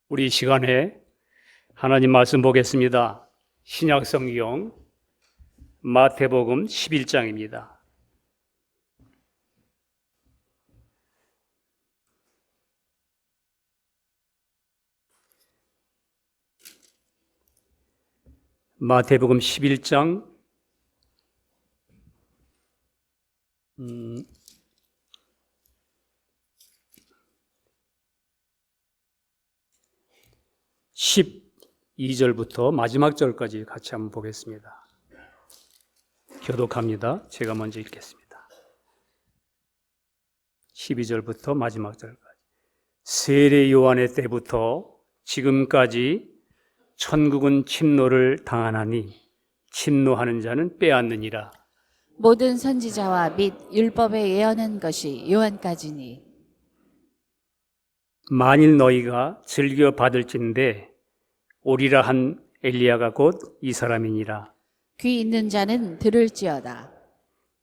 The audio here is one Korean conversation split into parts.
우리 이 시간에 하나님 말씀 보겠습니다. 신약 성경 마태복음 11장입니다. 마태복음 11장 12절부터 마지막 절까지 같이 한번 보겠습니다. 교독합니다. 제가 먼저 읽겠습니다. 12절부터 마지막 절까지. 세례 요한의 때부터 지금까지 천국은 침노를 당하나니 침노하는 자는 빼앗느니라. 모든 선지자와 및 율법에 예언한 것이 요한까지니 만일 너희가 즐겨 받을진대 오리라 한 엘리야가 곧 이 사람이니라. 귀 있는 자는 들을지어다.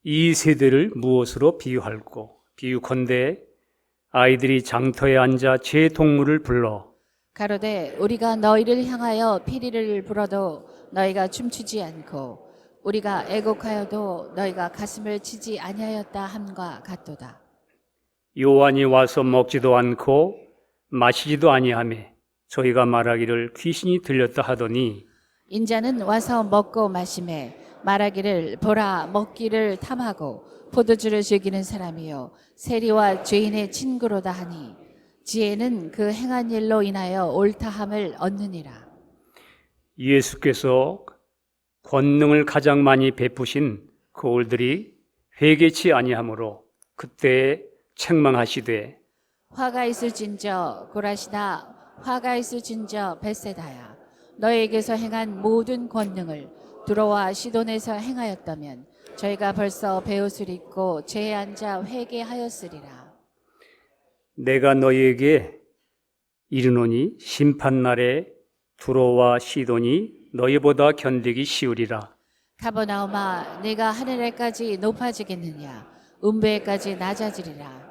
이 세대를 무엇으로 비유할꼬? 비유컨대 아이들이 장터에 앉아 제 동물을 불러 가로되 우리가 너희를 향하여 피리를 불어도 너희가 춤추지 않고 우리가 애곡하여도 너희가 가슴을 치지 아니하였다 함과 같도다. 요한이 와서 먹지도 않고 마시지도 아니하며 저희가 말하기를 귀신이 들렸다 하더니 인자는 와서 먹고 마시매 말하기를 보라 먹기를 탐하고 포도주를 즐기는 사람이요 세리와 죄인의 친구로다 하니 지혜는 그 행한 일로 인하여 옳다함을 얻느니라. 예수께서 권능을 가장 많이 베푸신 거울들이 회개치 아니하므로 그때 책망하시되 화가 있을진저 고라시나 화가 있을진저 벳세다야 너에게서 행한 모든 권능을 두로와 시돈에서 행하였다면 저희가 벌써 베옷을 입고 죄에 앉아 회개하였으리라. 내가 너희에게 이르노니 심판날에 두로와 시돈이 너희보다 견디기 쉬우리라. 가버나움아 내가 하늘에까지 높아지겠느냐 음부에까지 낮아지리라.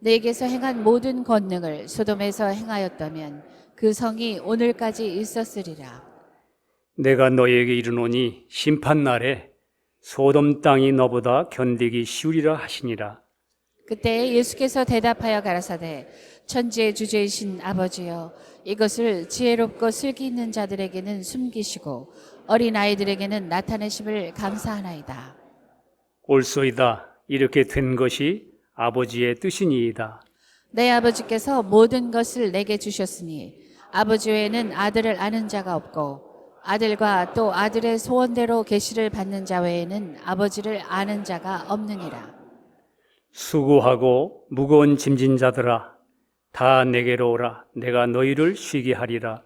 내게서 행한 모든 권능을 소돔에서 행하였다면 그 성이 오늘까지 있었으리라. 내가 너희에게 이르노니 심판날에 소돔 땅이 너보다 견디기 쉬우리라 하시니라. 그때 예수께서 대답하여 가라사대 천지의 주제이신 아버지여 이것을 지혜롭고 슬기 있는 자들에게는 숨기시고 어린 아이들에게는 나타내심을 감사하나이다. 옳소이다. 이렇게 된 것이 아버지의 뜻이니이다. 내 아버지께서 모든 것을 내게 주셨으니 아버지 외에는 아들을 아는 자가 없고 아들과 또 아들의 소원대로 계시를 받는 자 외에는 아버지를 아는 자가 없느니라. 수고하고 무거운 짐진 자들아 다 내게로 오라. 내가 너희를 쉬게 하리라.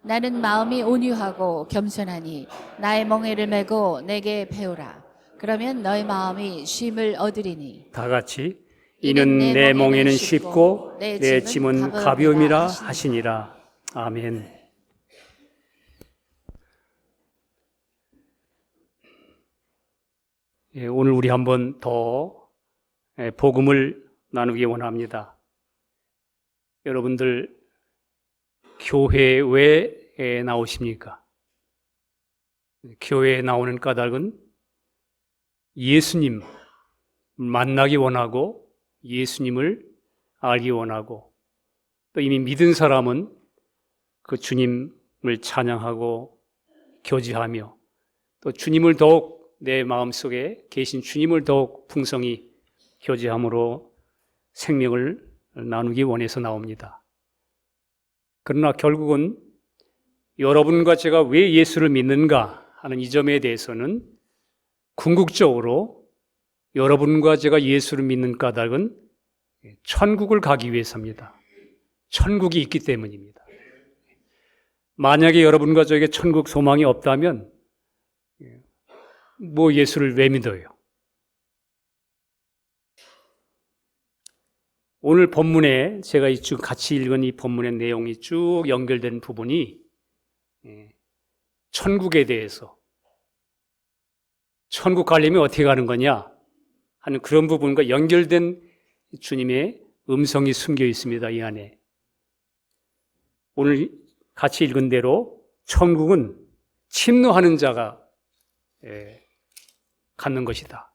나는 마음이 온유하고 겸손하니 나의 멍에를 메고 내게 배우라. 그러면 너의 마음이 쉼을 얻으리니. 다 같이 이는 내 멍에는 쉽고 내 짐은 가벼움이라 하시니라. 아멘. 오늘 우리 한번 더 복음을 나누기 원합니다. 여러분들 교회에 왜 나오십니까? 교회에 나오는 까닭은 예수님 만나기 원하고 예수님을 알기 원하고 또 이미 믿은 사람은 그 주님을 찬양하고 교제하며 또 주님을 더욱 내 마음속에 계신 주님을 더욱 풍성히 교제함으로 생명을 나누기 원해서 나옵니다. 그러나 결국은 여러분과 제가 왜 예수를 믿는가 하는 이 점에 대해서는 궁극적으로 여러분과 제가 예수를 믿는 까닭은 천국을 가기 위해서입니다. 천국이 있기 때문입니다. 만약에 여러분과 저에게 천국 소망이 없다면 뭐 예수를 왜 믿어요? 오늘 본문에 제가 지금 같이 읽은 이 본문의 내용이 쭉 연결된 부분이 천국에 대해서 천국 가려면 어떻게 가는 거냐 하는 그런 부분과 연결된 주님의 음성이 숨겨 있습니다. 이 안에. 오늘 같이 읽은 대로 천국은 침노하는 자가 갖는 것이다.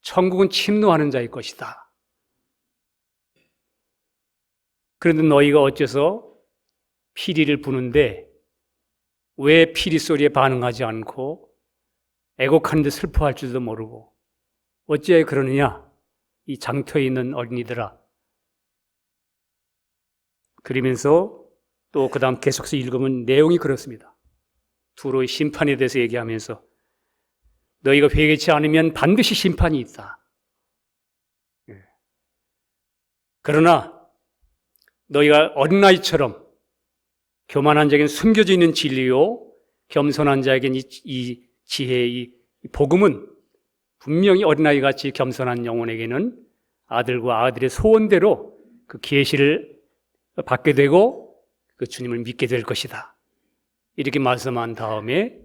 천국은 침노하는 자의 것이다. 그런데 너희가 어째서 피리를 부는데 왜 피리 소리에 반응하지 않고 애곡하는데 슬퍼할 줄도 모르고 어찌하여 그러느냐? 이 장터에 있는 어린이들아. 그러면서 또 그 다음 계속해서 읽으면 내용이 그렇습니다. 두로의 심판에 대해서 얘기하면서 너희가 회개치 않으면 반드시 심판이 있다. 그러나 너희가 어린아이처럼 교만한 자에게는 숨겨져 있는 진리요 겸손한 자에게는 이 지혜의 이 복음은 분명히 어린아이같이 겸손한 영혼에게는 아들과 아들의 소원대로 그 계시를 받게 되고 그 주님을 믿게 될 것이다. 이렇게 말씀한 다음에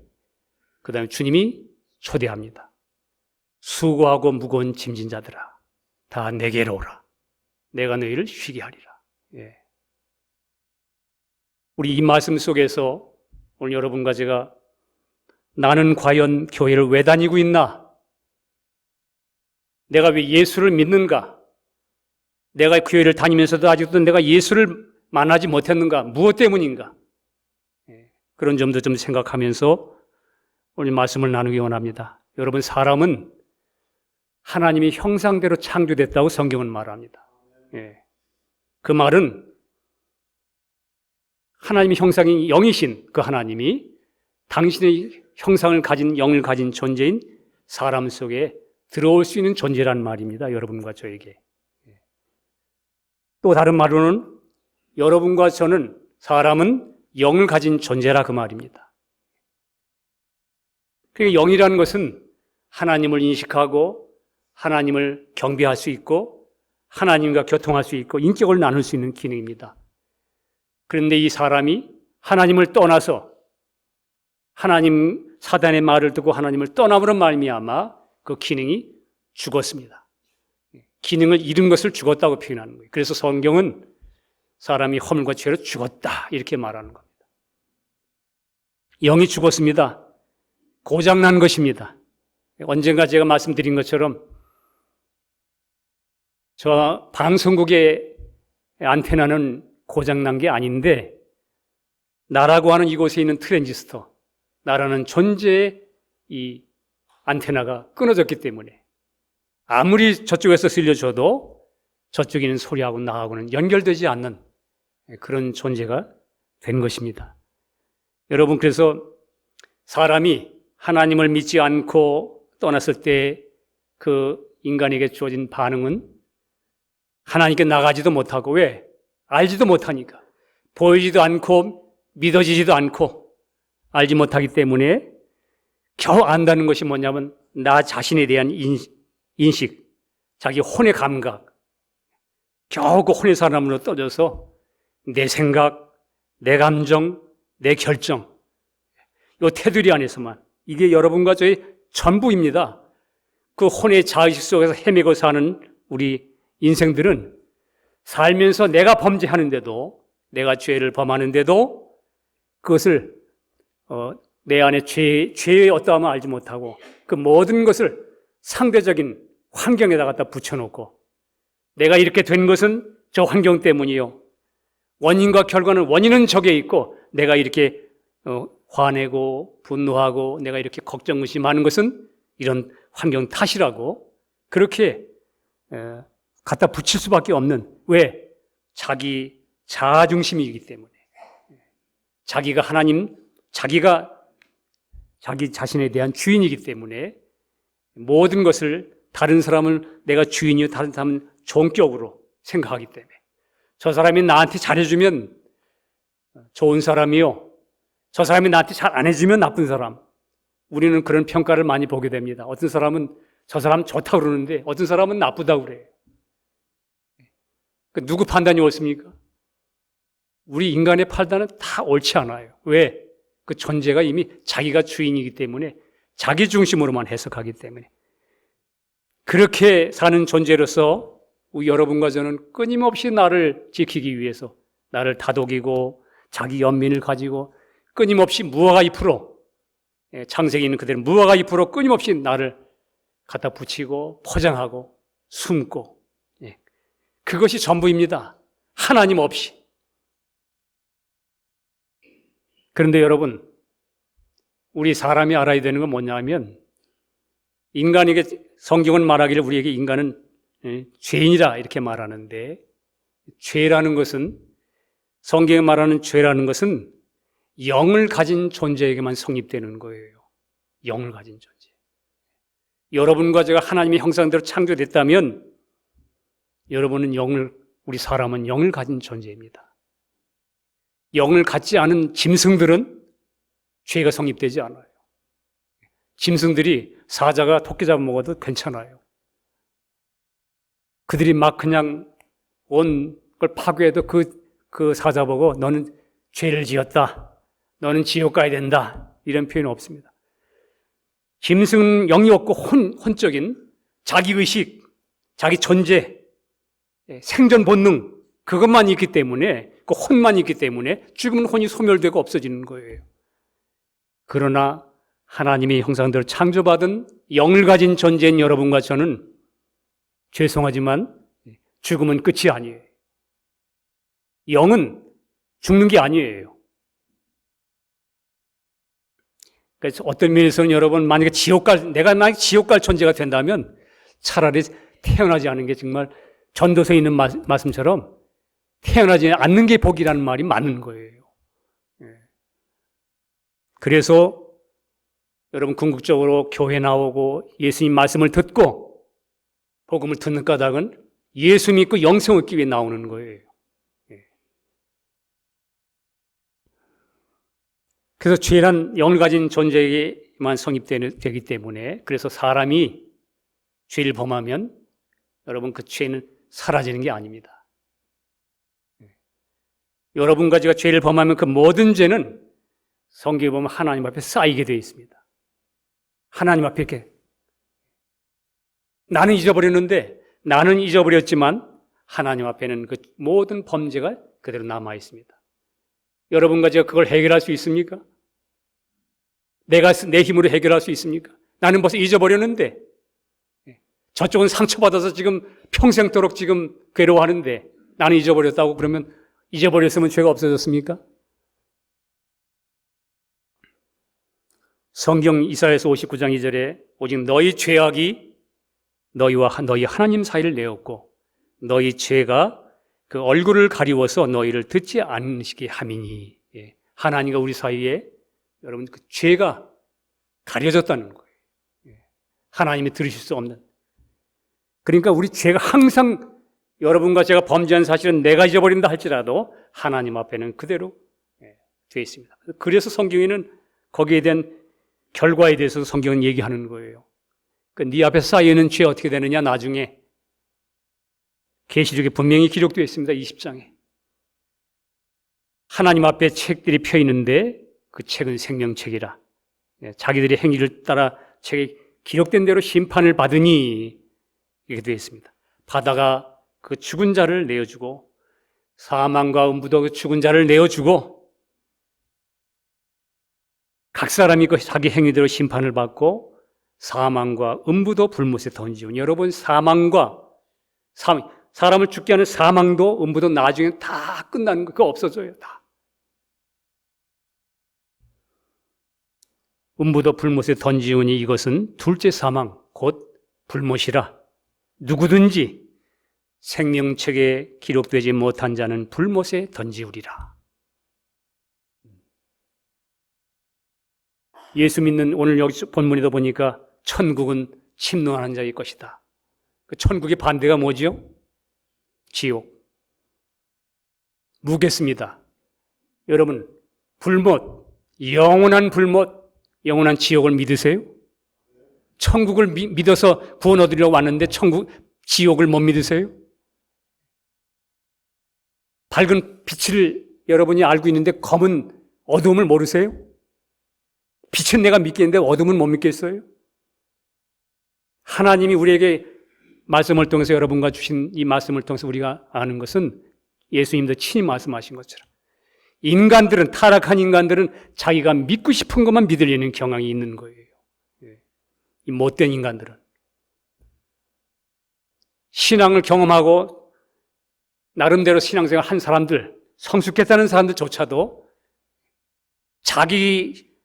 그 다음에 주님이 초대합니다. 수고하고 무거운 짐진 자들아 다 내게로 오라. 내가 너희를 쉬게 하리라. 예. 우리 이 말씀 속에서 오늘 여러분과 제가 나는 과연 교회를 왜 다니고 있나? 내가 왜 예수를 믿는가? 내가 교회를 다니면서도 아직도 내가 예수를 만나지 못했는가? 무엇 때문인가? 그런 점도 좀 생각하면서 오늘 말씀을 나누기 원합니다. 여러분, 사람은 하나님의 형상대로 창조됐다고 성경은 말합니다. 그 말은 하나님의 형상이 영이신 그 하나님이 당신의 형상을 가진 영을 가진 존재인 사람 속에 들어올 수 있는 존재란 말입니다. 여러분과 저에게. 또 다른 말로는 여러분과 저는 사람은 영을 가진 존재라 그 말입니다. 그러니까 영이라는 것은 하나님을 인식하고 하나님을 경배할 수 있고 하나님과 교통할 수 있고 인격을 나눌 수 있는 기능입니다. 그런데 이 사람이 하나님을 떠나서 하나님 사단의 말을 듣고 하나님을 떠남으로 말미암아 그 기능이 죽었습니다. 기능을 잃은 것을 죽었다고 표현하는 거예요. 그래서 성경은 사람이 허물과 죄로 죽었다 이렇게 말하는 겁니다. 영이 죽었습니다. 고장난 것입니다. 언젠가 제가 말씀드린 것처럼 저 방송국의 안테나는 고장난 게 아닌데 나라고 하는 이곳에 있는 트랜지스터, 나라는 존재의 이 안테나가 끊어졌기 때문에 아무리 저쪽에서 들려줘도 저쪽에 있는 소리하고 나하고는 연결되지 않는 그런 존재가 된 것입니다. 여러분, 그래서 사람이 하나님을 믿지 않고 떠났을 때 그 인간에게 주어진 반응은 하나님께 나가지도 못하고, 왜? 알지도 못하니까. 보이지도 않고 믿어지지도 않고 알지 못하기 때문에 겨우 안다는 것이 뭐냐면 나 자신에 대한 인식, 자기 혼의 감각, 겨우 그 혼의 사람으로 떠져서 내 생각, 내 감정, 내 결정, 이 테두리 안에서만, 이게 여러분과 저의 전부입니다. 그 혼의 자의식 속에서 헤매고 사는 우리 인생들은 살면서 내가 범죄하는데도, 내가 죄를 범하는데도 그것을 내 안에 죄의 어떠함을 알지 못하고 그 모든 것을 상대적인 환경에다 갖다 붙여놓고 내가 이렇게 된 것은 저 환경 때문이요, 원인과 결과는 원인은 저게 있고 내가 이렇게 화내고 분노하고 내가 이렇게 걱정 의심하는 것은 이런 환경 탓이라고 그렇게 갖다 붙일 수밖에 없는, 왜? 자기 자아중심이기 때문에, 자기가 하나님, 자기가 자기 자신에 대한 주인이기 때문에 모든 것을 다른 사람을 내가 주인이요 다른 사람은 종격으로 생각하기 때문에 저 사람이 나한테 잘해주면 좋은 사람이요, 저 사람이 나한테 잘 안 해주면 나쁜 사람, 우리는 그런 평가를 많이 보게 됩니다. 어떤 사람은 저 사람 좋다고 그러는데 어떤 사람은 나쁘다고 그래요. 누구 판단이 옳습니까? 우리 인간의 판단은 다 옳지 않아요. 왜? 그 존재가 이미 자기가 주인이기 때문에 자기 중심으로만 해석하기 때문에. 그렇게 사는 존재로서 여러분과 저는 끊임없이 나를 지키기 위해서 나를 다독이고 자기 연민을 가지고 끊임없이 무화과 잎으로, 창세기 있는 그대로 무화과 잎으로 끊임없이 나를 갖다 붙이고 포장하고 숨고, 그것이 전부입니다. 하나님 없이. 그런데 여러분, 우리 사람이 알아야 되는 건 뭐냐면, 인간에게 성경은 말하기를 우리에게 인간은 죄인이라 이렇게 말하는데, 죄라는 것은, 성경이 말하는 죄라는 것은 영을 가진 존재에게만 성립되는 거예요. 영을 가진 존재. 여러분과 제가 하나님의 형상대로 창조됐다면 여러분은 우리 사람은 영을 가진 존재입니다. 영을 갖지 않은 짐승들은 죄가 성립되지 않아요. 짐승들이 사자가 토끼 잡아먹어도 괜찮아요. 그들이 막 그냥 온 걸 파괴해도 그 사자 보고 너는 죄를 지었다, 너는 지옥 가야 된다, 이런 표현은 없습니다. 짐승 영이 없고 혼적인 자기의식, 자기 존재, 생존 본능, 그것만 있기 때문에, 그 혼만 있기 때문에 죽으면 혼이 소멸되고 없어지는 거예요. 그러나 하나님의 형상대로 창조받은 영을 가진 존재인 여러분과 저는 죄송하지만 죽으면 끝이 아니에요. 영은 죽는 게 아니에요. 그래서 어떤 면에서는 여러분, 만약에 내가 만약에 지옥 갈 존재가 된다면 차라리 태어나지 않은 게, 정말 전도서에 있는 말씀처럼 태어나지 않는 게 복이라는 말이 맞는 거예요. 그래서 여러분, 궁극적으로 교회 나오고 예수님 말씀을 듣고 복음을 듣는 까닭은 예수 믿고 영생 얻기 위해 나오는 거예요. 그래서 죄란 영을 가진 존재에게만 성립되기 때문에, 그래서 사람이 죄를 범하면 여러분 그 죄는 사라지는 게 아닙니다. 여러분과 제가 죄를 범하면 그 모든 죄는 성경에 보면 하나님 앞에 쌓이게 되어 있습니다. 하나님 앞에 이렇게, 나는 잊어버렸지만 하나님 앞에는 그 모든 범죄가 그대로 남아 있습니다. 여러분과 제가 그걸 해결할 수 있습니까? 내 힘으로 해결할 수 있습니까? 나는 벌써 잊어버렸는데, 저쪽은 상처받아서 지금 평생도록 지금 괴로워하는데 나는 잊어버렸다고 그러면, 잊어버렸으면 죄가 없어졌습니까? 성경 이사야서 59장 2절에 오직 너희 죄악이 너희와 너희 하나님 사이를 내었고 너희 죄가 그 얼굴을 가리워서 너희를 듣지 않으시게 함이니. 하나님과 우리 사이에 여러분 그 죄가 가려졌다는 거예요. 하나님이 들으실 수 없는. 그러니까 우리 죄가 항상, 여러분과 제가 범죄한 사실은 내가 잊어버린다 할지라도 하나님 앞에는 그대로 되어 있습니다. 그래서 성경에는 거기에 대한 결과에 대해서 성경은 얘기하는 거예요. 네 앞에 쌓여있는 죄 어떻게 되느냐, 나중에 계시록에 분명히 기록되어 있습니다. 20장에 하나님 앞에 책들이 펴 있는데 그 책은 생명책이라, 자기들의 행위를 따라 책에 기록된 대로 심판을 받으니, 이렇게 되어 있습니다. 바다가 그 죽은 자를 내어주고 사망과 음부도 그 죽은 자를 내어주고 각 사람이 그 자기 행위대로 심판을 받고 사망과 음부도 불못에 던지고. 여러분, 사람을 죽게 하는 사망도 음부도 나중에 다 끝나는 거, 그거 없어져요. 다. 음부도 불못에 던지우니 이것은 둘째 사망 곧 불못이라. 누구든지 생명책에 기록되지 못한 자는 불못에 던지우리라. 예수 믿는, 오늘 여기 본문에도 보니까 천국은 침노하는 자의 것이다. 그 천국의 반대가 뭐지요? 지옥. 묻겠습니다. 여러분, 불못, 영원한 불못, 영원한 지옥을 믿으세요? 천국을 믿어서 구원 얻으려고 왔는데 지옥을 못 믿으세요? 밝은 빛을 여러분이 알고 있는데 검은 어두움을 모르세요? 빛은 내가 믿겠는데 어둠은 못 믿겠어요? 하나님이 우리에게 말씀을 통해서, 여러분과 주신 이 말씀을 통해서 우리가 아는 것은 예수님도 친히 말씀하신 것처럼 인간들은, 타락한 인간들은 자기가 믿고 싶은 것만 믿으려는 경향이 있는 거예요. 이 못된 인간들은. 신앙을 경험하고 나름대로 신앙생활 한 사람들, 성숙했다는 사람들조차도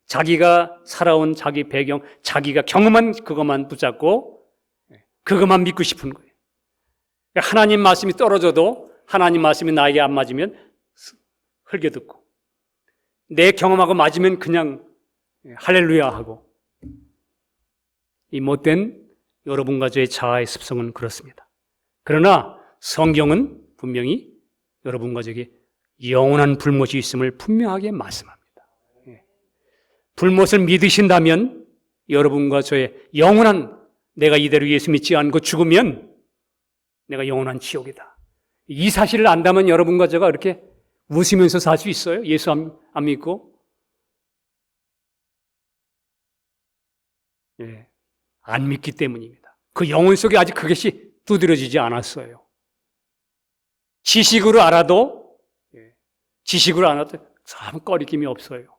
자기가 살아온 자기 배경, 자기가 경험한 그것만 붙잡고 그것만 믿고 싶은 거예요. 하나님 말씀이 떨어져도 하나님 말씀이 나에게 안 맞으면 흘겨듣고, 내 경험하고 맞으면 그냥 할렐루야 하고. 이 못된 여러분과 저의 자아의 습성은 그렇습니다. 그러나 성경은 분명히 여러분과 저에게 영원한 불못이 있음을 분명하게 말씀합니다. 불못을 믿으신다면 여러분과 저의 영원한, 내가 이대로 예수 믿지 않고 죽으면 내가 영원한 지옥이다. 이 사실을 안다면 여러분과 제가 이렇게 웃으면서 살 수 있어요? 예수 안 믿고? 안 믿기 때문입니다. 그 영혼 속에 아직 그것이 두드러지지 않았어요. 지식으로 알아도 참 꺼리낌이 없어요.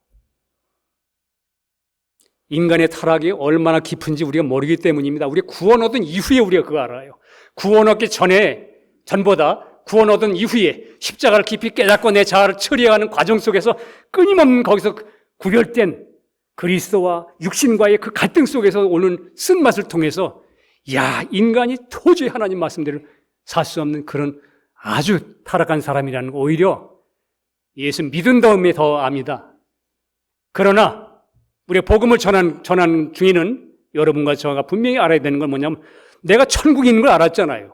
인간의 타락이 얼마나 깊은지 우리가 모르기 때문입니다. 우리가 구원 얻은 이후에 우리가 그거 알아요. 구원 얻기 전보다 구원 얻은 이후에 십자가를 깊이 깨닫고 내 자아를 처리하는 과정 속에서 끊임없는 거기서 구별된 그리스도와 육신과의 그 갈등 속에서 오는 쓴맛을 통해서, 야, 인간이 도저히 하나님 말씀대로 살 수 없는 그런 아주 타락한 사람이라는 거 오히려 예수 믿은 다음에 더 압니다. 그러나 우리가 복음을 전하는 중에는 여러분과 저가 분명히 알아야 되는 건 뭐냐면, 내가 천국에 있는 걸 알았잖아요.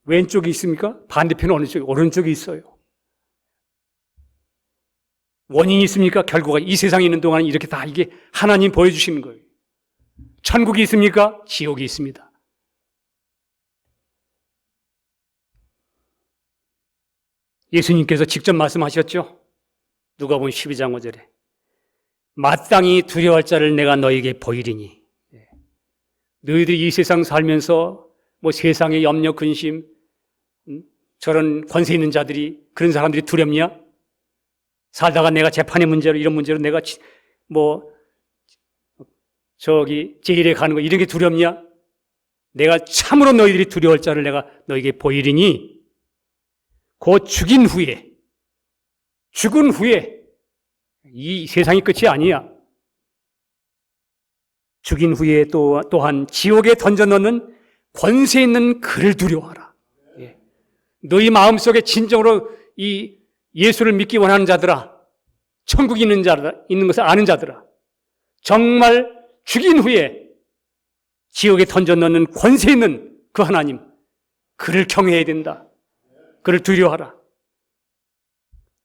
왼쪽이 있습니까? 반대편은 어느 쪽이? 오른쪽이 있어요. 원인이 있습니까? 결국은 이 세상에 있는 동안 이렇게 다 이게 하나님 보여주시는 거예요. 천국이 있습니까? 지옥이 있습니다. 예수님께서 직접 말씀하셨죠. 누가복음 12장 5절에 마땅히 두려워할 자를 내가 너에게 보이리니. 너희들이 이 세상 살면서 뭐 세상의 염려, 근심, 저런 권세 있는 자들이, 그런 사람들이 두렵냐? 살다가 내가 재판의 문제로, 이런 문제로 내가 제일에 가는 거, 이런 게 두렵냐? 내가 참으로 너희들이 두려워할 자를 내가 너에게 보이리니, 곧 죽은 후에 이 세상이 끝이 아니야. 죽인 후에 또한 지옥에 던져넣는 권세 있는 그를 두려워하라. 너희 마음속에 진정으로 이 예수를 믿기 원하는 자들아, 천국이 있는 것을 아는 자들아, 정말 죽인 후에 지옥에 던져넣는 권세 있는 그 하나님, 그를 경외해야 된다. 그를 두려워하라.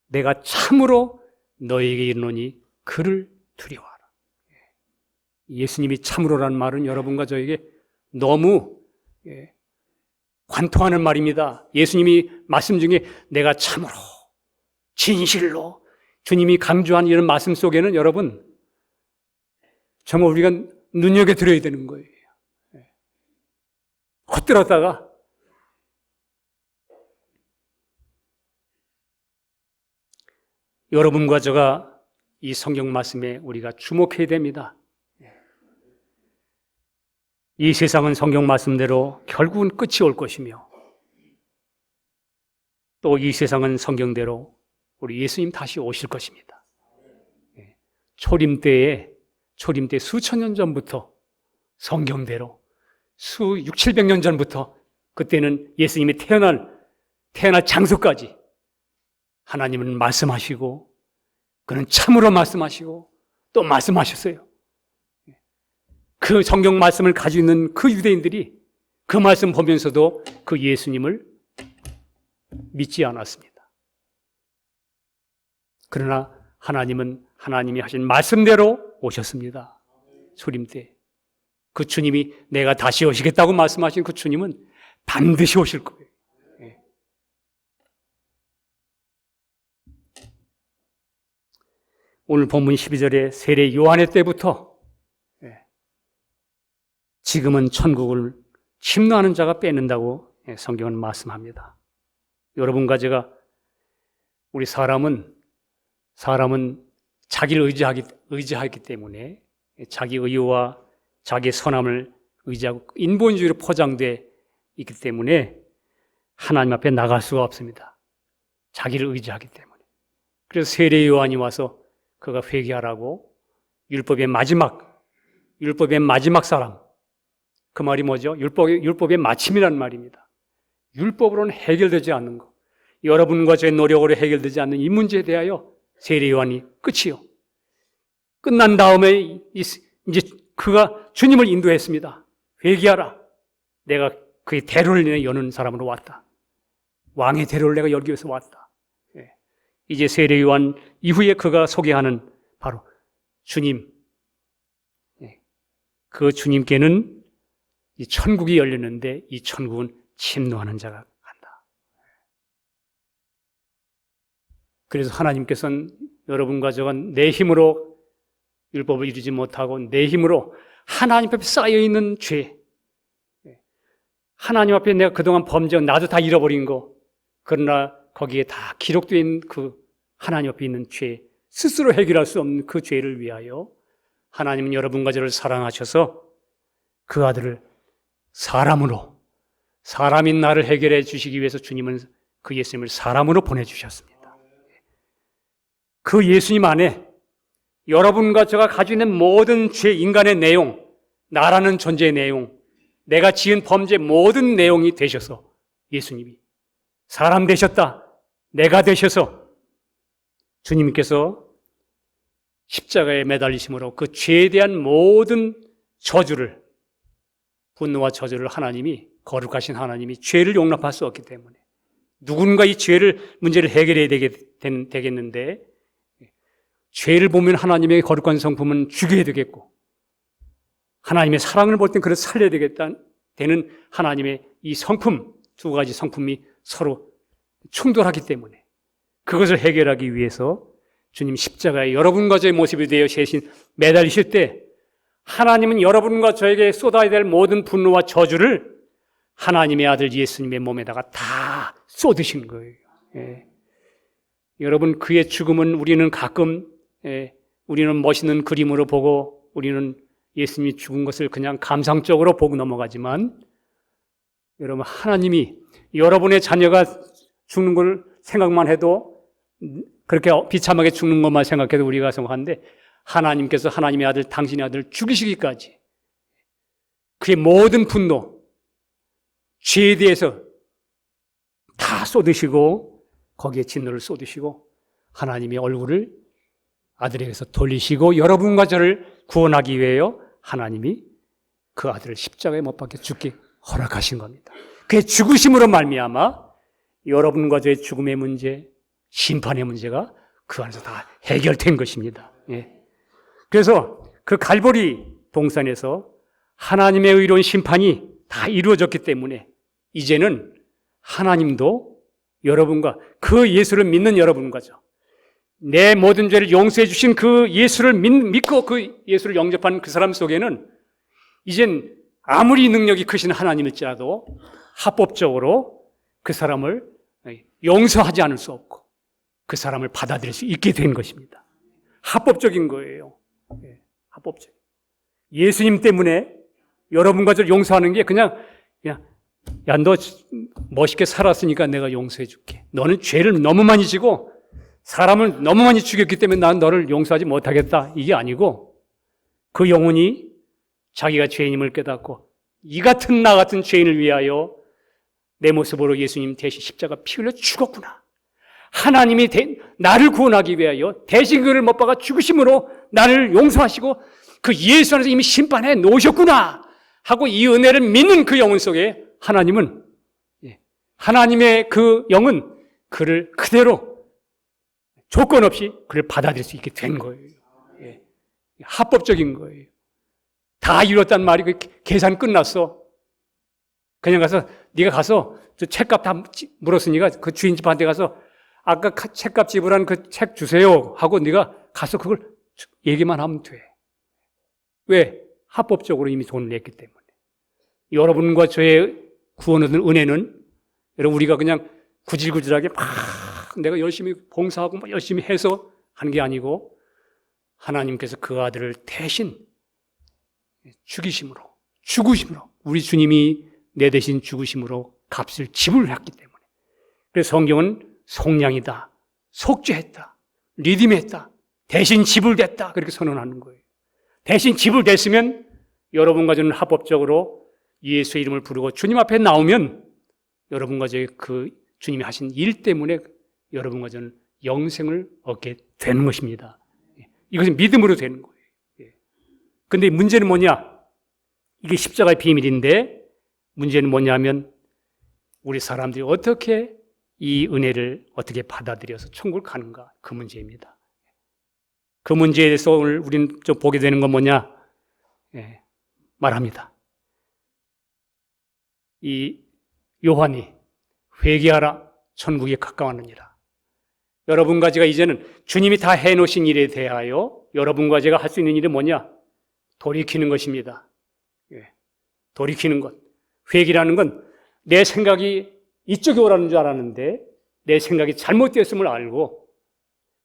내가 참으로 너에게 이르노니 그를 두려워하라. 예수님이 참으로라는 말은 여러분과 저에게 너무 관통하는 말입니다. 예수님이 말씀 중에 내가 참으로, 진실로, 주님이 강조한 이런 말씀 속에는 여러분 정말 우리가 눈여겨드려야 되는 거예요. 헛들었다가 여러분과 제가 이 성경 말씀에 우리가 주목해야 됩니다. 이 세상은 성경 말씀대로 결국은 끝이 올 것이며, 또 이 세상은 성경대로 우리 예수님 다시 오실 것입니다. 초림 때 수천 년 전부터 성경대로 6, 700년 전부터, 그때는 예수님이 태어날 장소까지 하나님은 말씀하시고, 그는 참으로 말씀하시고 또 말씀하셨어요. 그 성경 말씀을 가지고 있는 그 유대인들이 그 말씀 보면서도 그 예수님을 믿지 않았습니다. 그러나 하나님은 하나님이 하신 말씀대로 오셨습니다. 초림 때. 그 주님이 내가 다시 오시겠다고 말씀하신 그 주님은 반드시 오실 거예요. 오늘 본문 12절에 세례 요한의 때부터 지금은 침노하는 자가 뺏는다고 성경은 말씀합니다. 여러분과 제가 우리 사람은 자기를 의지하기 때문에 자기 의와 자기 선함을 의지하고 인본주의로 포장되어 있기 때문에 하나님 앞에 나갈 수가 없습니다. 자기를 의지하기 때문에. 그래서 세례 요한이 와서 그가 회개하라고 율법의 마지막 사람, 그 말이 뭐죠? 율법의 마침이라는 말입니다. 율법으로는 해결되지 않는 것, 여러분과 저의 노력으로 해결되지 않는 이 문제에 대하여 세례 요한이 끝이요. 끝난 다음에 이제 그가 주님을 인도했습니다. 회개하라. 내가 그의 대로를 여는 사람으로 왔다. 왕의 대로를 내가 열기 위해서 왔다. 이제 세례 요한 이후에 그가 소개하는 바로 주님. 그 주님께는 이 천국이 열렸는데 이 천국은 침노하는 자가 간다. 그래서 하나님께서는 여러분과 저가 내 힘으로 율법을 이루지 못하고 내 힘으로 하나님 앞에 쌓여있는 죄, 하나님 앞에 내가 그동안 범죄한 나도 다 잃어버린 거, 그러나 거기에 다 기록되어 있는 그 하나님 앞에 있는 죄, 스스로 해결할 수 없는 그 죄를 위하여 하나님은 여러분과 저를 사랑하셔서 그 아들을 사람인 나를 해결해 주시기 위해서 주님은 그 예수님을 사람으로 보내주셨습니다. 그 예수님 안에 여러분과 제가 가지고 있는 모든 죄, 인간의 내용, 나라는 존재의 내용, 내가 지은 범죄 모든 내용이 되셔서 예수님이 사람 되셨다. 내가 되셔서 주님께서 십자가에 매달리심으로 그 죄에 대한 모든 저주를, 분노와 저주를 하나님이, 거룩하신 하나님이 죄를 용납할 수 없기 때문에 누군가 이 문제를 해결해야 되겠는데, 죄를 보면 하나님의 거룩한 성품은 죽여야 되겠고, 하나님의 사랑을 볼 땐 그를 살려야 되는 하나님의 이 성품, 두 가지 성품이 서로 충돌하기 때문에 그것을 해결하기 위해서 주님 십자가에 여러분과 저의 모습이 되어 대신 매달리실 때 하나님은 여러분과 저에게 쏟아야 될 모든 분노와 저주를 하나님의 아들 예수님의 몸에다가 다 쏟으신 거예요. 여러분, 그의 죽음은 우리는 가끔 우리는 멋있는 그림으로 보고 우리는 예수님이 죽은 것을 그냥 감상적으로 보고 넘어가지만, 여러분, 하나님이 여러분의 자녀가 죽는 걸 생각만 해도, 그렇게 비참하게 죽는 것만 생각해도 우리가 생각하는데, 하나님께서 하나님의 아들, 당신의 아들을 죽이시기까지 그의 모든 분노, 죄에 대해서 다 쏟으시고 거기에 진노를 쏟으시고 하나님의 얼굴을 아들에게서 돌리시고 여러분과 저를 구원하기 위하여 하나님이 그 아들을 십자가에 못 박혀 죽게 허락하신 겁니다. 그의 죽으심으로 말미암아 여러분과 저의 죽음의 문제, 심판의 문제가 그 안에서 다 해결된 것입니다. 그래서 그 갈보리 동산에서 하나님의 의로운 심판이 다 이루어졌기 때문에 이제는 하나님도 여러분과 그 예수를 믿는 여러분과죠, 내 모든 죄를 용서해 주신 그 예수를 믿고 그 예수를 영접한 그 사람 속에는 이젠 아무리 능력이 크신 하나님일지라도 합법적으로 그 사람을 용서하지 않을 수 없고 그 사람을 받아들일 수 있게 된 것입니다. 합법적인 거예요. 합법적. 예수님 때문에 여러분과 저를 용서하는 게 그냥 야, 너 멋있게 살았으니까 내가 용서해 줄게. 너는 죄를 너무 많이 지고 사람을 너무 많이 죽였기 때문에 난 너를 용서하지 못하겠다. 이게 아니고 그 영혼이 자기가 죄인임을 깨닫고 이 같은 나 같은 죄인을 위하여 내 모습으로 예수님 대신 십자가 피 흘려 죽었구나. 하나님이 나를 구원하기 위하여 대신 그를 못 박아 죽으심으로 나를 용서하시고 그 예수 안에서 이미 심판해 놓으셨구나 하고 이 은혜를 믿는 그 영혼 속에 하나님은, 하나님의 그 영은 그를 그대로 조건 없이 그를 받아들일 수 있게 된 거예요. 합법적인 거예요. 다 이뤘단 말이 그 계산 끝났어. 그냥 가서 네가 가서 저 책값 다 물었으니까 그 주인집한테 가서 아까 책값 지불한 그 책 주세요 하고 네가 가서 그걸 얘기만 하면 돼. 왜? 합법적으로 이미 돈을 냈기 때문에. 여러분과 저의 구원 얻은 은혜는 여러분 우리가 그냥 구질구질하게 막 내가 열심히 봉사하고 막 열심히 해서 하는 게 아니고 하나님께서 그 아들을 대신 죽으심으로 우리 주님이 내 대신 죽으심으로 값을 지불했기 때문에 그래서 성경은 속량이다, 속죄했다, 리디메했다, 대신 지불됐다 그렇게 선언하는 거예요. 대신 지불됐으면 여러분과 저는 합법적으로 예수의 이름을 부르고 주님 앞에 나오면 여러분과 저의 그 주님이 하신 일 때문에 여러분과 저는 영생을 얻게 되는 것입니다. 이것은 믿음으로 되는 거예요. 그런데 문제는 뭐냐? 이게 십자가의 비밀인데 문제는 뭐냐면 우리 사람들이 어떻게 이 은혜를 어떻게 받아들여서 천국을 가는가 그 문제입니다. 그 문제에 대해서 오늘 우리는 좀 보게 되는 건 뭐냐? 말합니다. 이 요한이 회개하라 천국에 가까웠느니라. 여러분과 제가 이제는 주님이 다 해놓으신 일에 대하여 여러분과 제가 할 수 있는 일이 뭐냐? 돌이키는 것입니다. 돌이키는 것. 회개라는 건 내 생각이 이쪽에 오라는 줄 알았는데 내 생각이 잘못되었음을 알고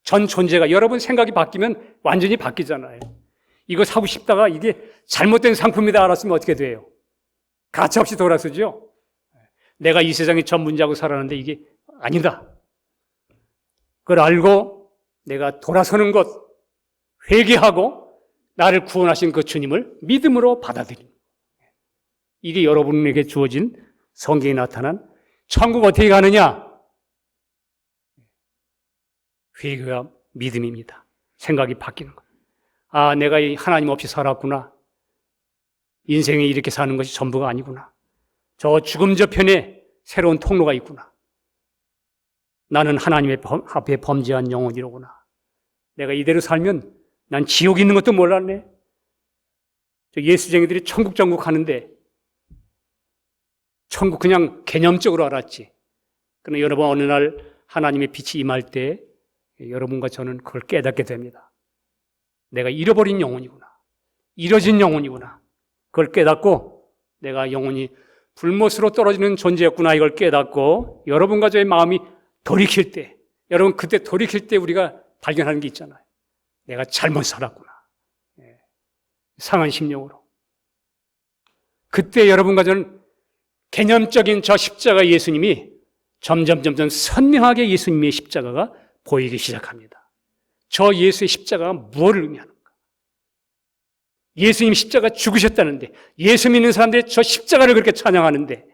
전 존재가 여러분 생각이 바뀌면 완전히 바뀌잖아요. 이거 사고 싶다가 이게 잘못된 상품이다 알았으면 어떻게 돼요? 가차없이 돌아서죠. 내가 이 세상의 전문자고 살았는데 이게 아니다. 그걸 알고 내가 돌아서는 것, 회개하고 나를 구원하신 그 주님을 믿음으로 받아들입니다. 이게 여러분에게 주어진 성경에 나타난 천국 어떻게 가느냐? 회개와 믿음입니다. 생각이 바뀌는 것. 아, 내가 하나님 없이 살았구나. 인생에 이렇게 사는 것이 전부가 아니구나. 저 죽음 저편에 새로운 통로가 있구나. 나는 하나님의 앞에 범죄한 영혼이로구나. 내가 이대로 살면 난 지옥이 있는 것도 몰랐네. 저 예수쟁이들이 천국 하는데 천국 그냥 개념적으로 알았지. 그러나 여러분 어느 날 하나님의 빛이 임할 때 여러분과 저는 그걸 깨닫게 됩니다. 내가 잃어버린 영혼이구나. 잃어진 영혼이구나. 그걸 깨닫고 내가 영혼이 불못으로 떨어지는 존재였구나. 이걸 깨닫고 여러분과 저의 마음이 돌이킬 때, 여러분 그때 돌이킬 때 우리가 발견하는 게 있잖아요. 내가 잘못 살았구나. 상한 심령으로. 그때 여러분과 저는 개념적인 저 십자가 예수님이 점점 선명하게 예수님의 십자가가 보이기 시작합니다. 저 예수의 십자가가 무엇을 의미하는가? 예수님 십자가 죽으셨다는데 예수 믿는 사람들이 저 십자가를 그렇게 찬양하는데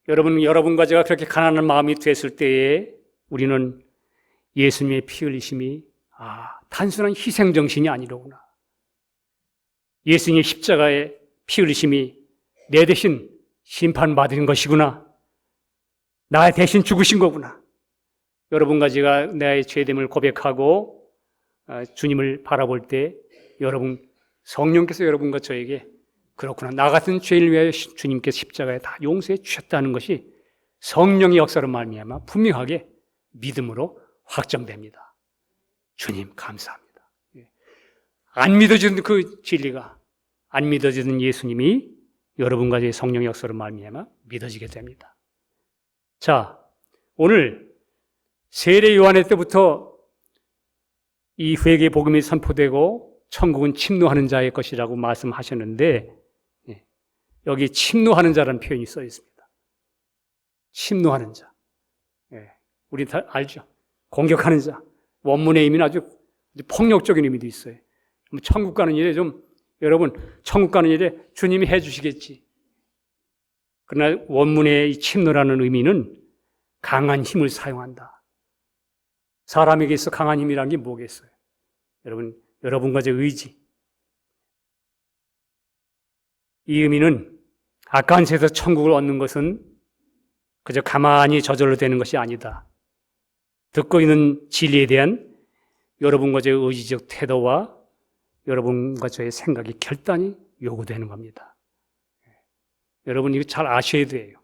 여러분과 제가 그렇게 가난한 마음이 됐을 때에 우리는 예수님의 피 흘리심이 단순한 희생정신이 아니로구나. 예수님의 십자가의 피 흘리심이 내 대신 심판받은 것이구나. 나 대신 죽으신 거구나. 여러분과 제가 나의 죄됨을 고백하고 주님을 바라볼 때 여러분 성령께서 여러분과 저에게 그렇구나. 나 같은 죄인을 위하여 주님께서 십자가에 다 용서해 주셨다는 것이 성령의 역사로 말미암아 분명하게 믿음으로 확정됩니다. 주님 감사합니다. 안 믿어지는 그 진리가 안 믿어지는 예수님이 여러분과 제 성령의 역사로 말미암아 믿어지게 됩니다. 자, 오늘 세례 요한의 때부터 이 회개 복음이 선포되고 천국은 침노하는 자의 것이라고 말씀하셨는데 여기 침노하는 자라는 표현이 써 있습니다. 침노하는 자. 우리 다 알죠? 공격하는 자. 원문의 의미는 아주 폭력적인 의미도 있어요. 천국 가는 일에 여러분 천국 가는 일에 주님이 해주시겠지. 그러나 원문의 이 침노라는 의미는 강한 힘을 사용한다. 사람에게 있어 강한 힘이라는 게 뭐겠어요? 여러분과 제 의지. 이 의미는 악한 세에서 천국을 얻는 것은 그저 가만히 저절로 되는 것이 아니다. 듣고 있는 진리에 대한 여러분과 저의 의지적 태도와 여러분과 저의 생각이 결단이 요구되는 겁니다. 여러분 이거 잘 아셔야 돼요.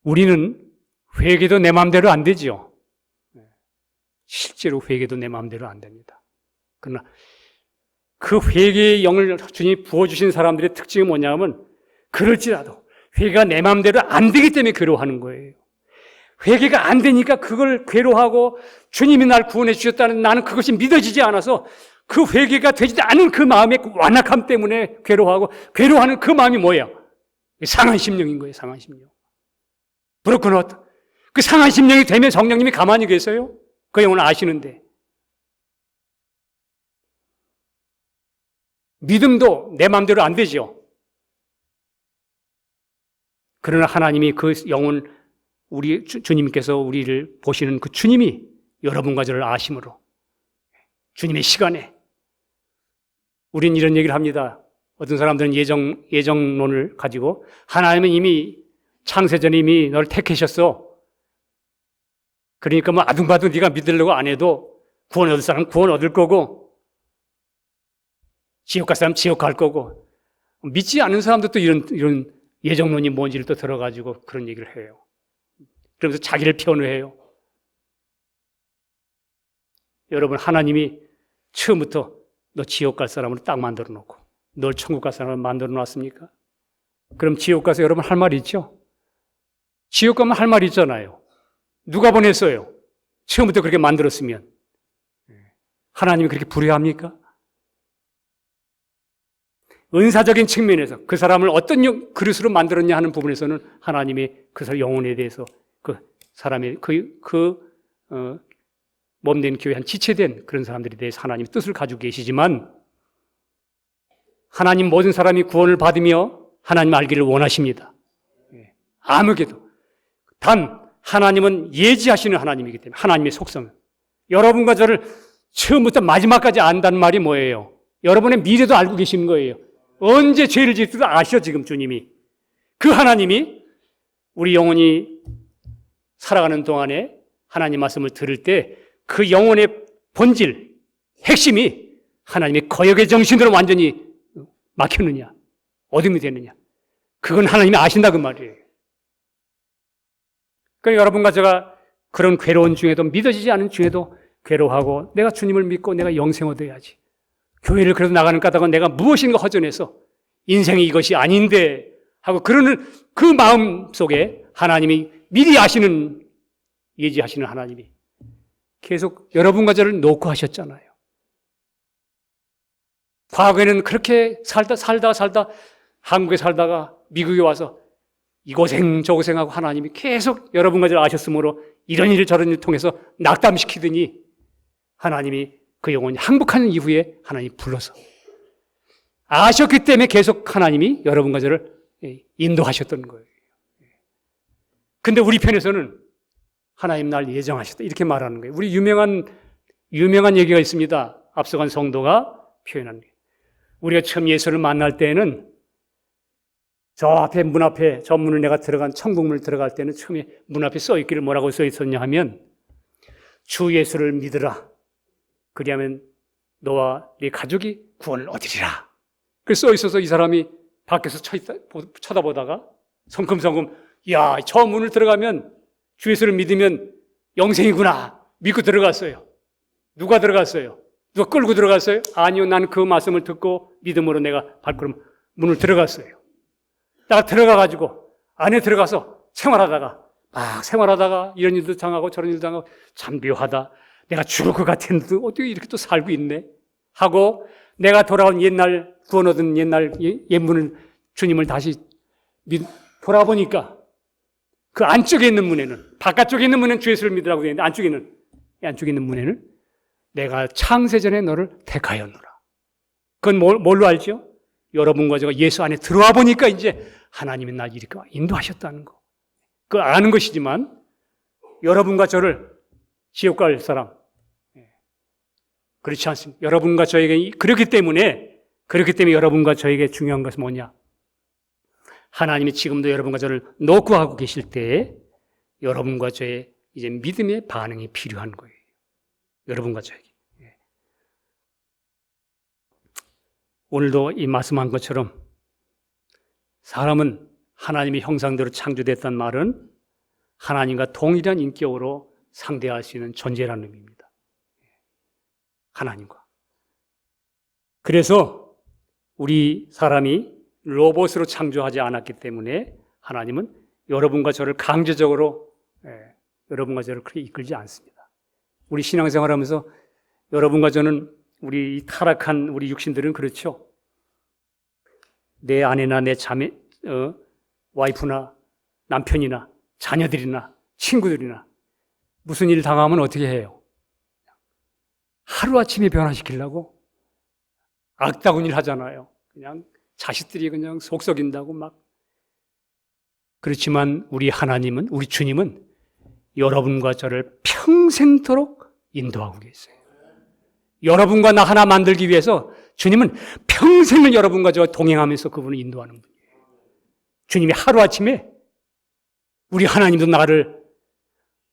우리는 회개도 내 마음대로 안 되죠. 실제로 회개도 내 마음대로 안 됩니다. 그러나 그 회개의 영을 주님이 부어주신 사람들의 특징이 뭐냐면 그럴지라도 회개가 내 마음대로 안 되기 때문에 괴로워하는 거예요. 회개가 안 되니까 그걸 괴로워하고 주님이 날 구원해 주셨다는 나는 그것이 믿어지지 않아서 그 회개가 되지 않은 그 마음의 완악함 때문에 괴로워하고 괴로워하는 그 마음이 뭐예요? 상한 심령인 거예요. 상한 심령. 브로큰 하트. 그 상한 심령이 되면 성령님이 가만히 계세요? 그 영혼을 아시는데. 믿음도 내 마음대로 안 되죠. 그러나 하나님이 그 영혼, 우리 주님께서 우리를 보시는 그 주님이 여러분과 저를 아심으로 주님의 시간에 우린 이런 얘기를 합니다. 어떤 사람들은 예정론을 가지고 하나님은 이미 창세전에 이미 너를 택하셨어. 그러니까 뭐 아둥바둥 네가 믿으려고 안 해도 구원 얻을 사람은 구원 얻을 거고 지옥 갈 사람은 지옥 갈 거고 믿지 않는 사람도 또 이런 예정론이 뭔지를 또 들어가지고 그런 얘기를 해요. 그러면서 자기를 편애해요. 여러분 하나님이 처음부터 너 지옥 갈 사람으로 딱 만들어 놓고 널 천국 갈 사람으로 만들어 놨습니까? 그럼 지옥 가서 여러분 할 말 있죠? 지옥 가면 할 말 있잖아요. 누가 보냈어요? 처음부터 그렇게 만들었으면. 하나님이 그렇게 불효합니까? 은사적인 측면에서 그 사람을 어떤 그릇으로 만들었냐 하는 부분에서는 하나님이 그 사람 영혼에 대해서 그 사람의 몸된 교회 한 지체된 그런 사람들에 대해서 하나님의 뜻을 가지고 계시지만 하나님 모든 사람이 구원을 받으며 하나님 알기를 원하십니다. 아무개도. 단 하나님은 예지하시는 하나님이기 때문에 하나님의 속성은 여러분과 저를 처음부터 마지막까지 안다는 말이 뭐예요? 여러분의 미래도 알고 계시는 거예요. 언제 죄를 짓지도 아셔 지금 주님이. 그 하나님이 우리 영혼이 살아가는 동안에 하나님 말씀을 들을 때 그 영혼의 본질, 핵심이 하나님의 거역의 정신으로 완전히 막혔느냐, 어둠이 되느냐. 그건 하나님이 아신다 그 말이에요. 그러니까 여러분과 제가 그런 괴로운 중에도 믿어지지 않은 중에도 괴로워하고 내가 주님을 믿고 내가 영생 얻어야지. 교회를 그래도 나가는 까닭은 내가 무엇인가 허전해서 인생이 이것이 아닌데 하고 그러는 그 마음 속에 하나님이 미리 아시는 예지하시는 하나님이 계속 여러분과 저를 놓고 하셨잖아요. 과거에는 그렇게 살다 한국에 살다가 미국에 와서 이 고생 저 고생하고 하나님이 계속 여러분과 저를 아셨으므로 이런 일 저런 일을 통해서 낙담시키더니 하나님이 그 영혼이 항복하는 이후에 하나님이 불러서 아셨기 때문에 계속 하나님이 여러분과 저를 인도하셨던 거예요. 근데 우리 편에서는 하나님 날 예정하셨다 이렇게 말하는 거예요. 우리 유명한 얘기가 있습니다. 앞서간 성도가 표현한 게. 우리가 처음 예수를 만날 때에는 저 앞에 문 앞에 저 문을 내가 들어간 천국문을 들어갈 때는 처음에 문 앞에 써 있기를 뭐라고 써 있었냐 하면 주 예수를 믿으라. 그리하면 너와 네 가족이 구원을 얻으리라. 그래서 써 있어서 이 사람이 밖에서 쳐다보다가 성큼성큼 야, 저 문을 들어가면 주 예수를 믿으면 영생이구나 믿고 들어갔어요. 누가 들어갔어요? 누가 끌고 들어갔어요? 아니요, 나는 그 말씀을 듣고 믿음으로 내가 발걸음 문을 들어갔어요. 딱 들어가가지고 안에 들어가서 생활하다가 이런 일도 당하고 저런 일도 당하고 참 묘하다. 내가 죽을 것 같았는데 어떻게 이렇게 또 살고 있네 하고 내가 돌아온 옛날 구원 얻은 옛날 옛문을 주님을 다시 돌아보니까 그 안쪽에 있는 문에는 바깥쪽에 있는 문에는 주 예수를 믿으라고 되어 있는데 안쪽에 있는 문에는 내가 창세전에 너를 택하였노라. 그건 뭘로 알죠? 여러분과 제가 예수 안에 들어와 보니까 이제 하나님이 날 이렇게 인도하셨다는 거. 그걸 아는 것이지만 여러분과 저를 지옥 갈 사람 그렇지 않습니다. 여러분과 저에게 그렇기 때문에 여러분과 저에게 중요한 것은 뭐냐? 하나님이 지금도 여러분과 저를 놓고 하고 계실 때 여러분과 저의 이제 믿음의 반응이 필요한 거예요. 여러분과 저에게. 오늘도 이 말씀한 것처럼 사람은 하나님의 형상대로 창조됐다는 말은 하나님과 동일한 인격으로 상대할 수 있는 존재라는 의미입니다. 하나님과. 그래서 우리 사람이 로봇으로 창조하지 않았기 때문에 하나님은 여러분과 저를 강제적으로 여러분과 저를 그렇게 이끌지 않습니다. 우리 신앙생활하면서 여러분과 저는 우리 타락한 우리 육신들은 그렇죠. 내 아내나 내 자매, 와이프나 남편이나 자녀들이나 친구들이나 무슨 일 당하면 어떻게 해요? 하루아침에 변화시키려고 악다운 일 하잖아요. 그냥 자식들이 그냥 속 썩인다고 막. 그렇지만 우리 하나님은, 우리 주님은 여러분과 저를 평생토록 인도하고 계세요. 여러분과 나 하나 만들기 위해서 주님은 평생을 여러분과 저 동행하면서 그분을 인도하는 분이에요. 주님이 하루아침에 우리 하나님도 나를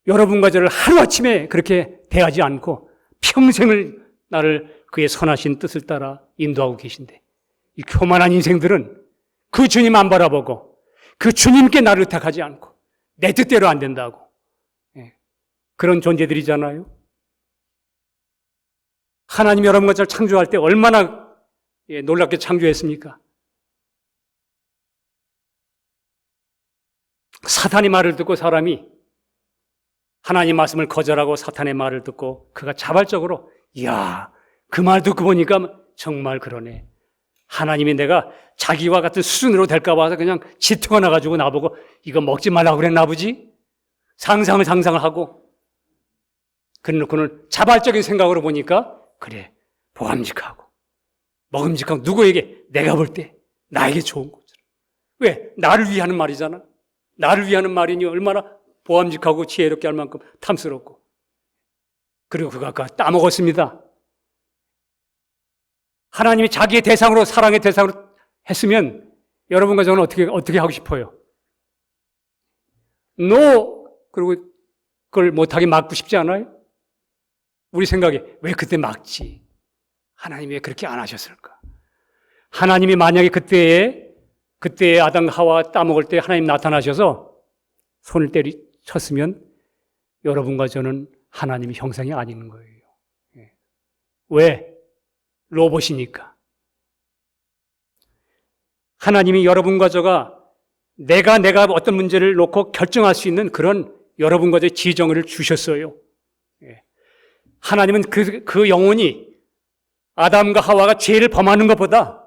여러분과 저를 하루아침에 그렇게 대하지 않고 평생을 나를 그의 선하신 뜻을 따라 인도하고 계신데 이 교만한 인생들은 그 주님 안 바라보고 그 주님께 나를 의탁하지 않고 내 뜻대로 안 된다고 그런 존재들이잖아요. 하나님이 여러분과 저를 창조할 때 얼마나 놀랍게 창조했습니까? 사탄의 말을 듣고 사람이 하나님 말씀을 거절하고 사탄의 말을 듣고 그가 자발적으로 이야 그 말 듣고 보니까 정말 그러네. 하나님이 내가 자기와 같은 수준으로 될까 봐서 그냥 질투가 나가지고 나보고 이거 먹지 말라고 그랬나 보지? 상상을 하고 그래놓고는 자발적인 생각으로 보니까 그래 보람직하고 먹음직하고 누구에게 내가 볼 때 나에게 좋은 것처럼. 왜? 나를 위하는 말이잖아. 나를 위하는 말이니 얼마나 보람직하고 지혜롭게 할 만큼 탐스럽고. 그리고 그가 따먹었습니다. 하나님이 자기의 대상으로 사랑의 대상으로 했으면 여러분과 저는 어떻게 하고 싶어요? 그리고 그걸 못하게 막고 싶지 않아요? 우리 생각에 왜 그때 막지? 하나님이 왜 그렇게 안 하셨을까? 하나님이 만약에 그때에 아담과 하와 따먹을 때 하나님 나타나셔서 손을 쳤으면 여러분과 저는 하나님의 형상이 아닌 거예요. 왜? 로봇이니까. 하나님이 여러분과 저가 내가 어떤 문제를 놓고 결정할 수 있는 그런 여러분과 저의 지정을 주셨어요. 하나님은 그 영혼이 아담과 하와가 죄를 범하는 것보다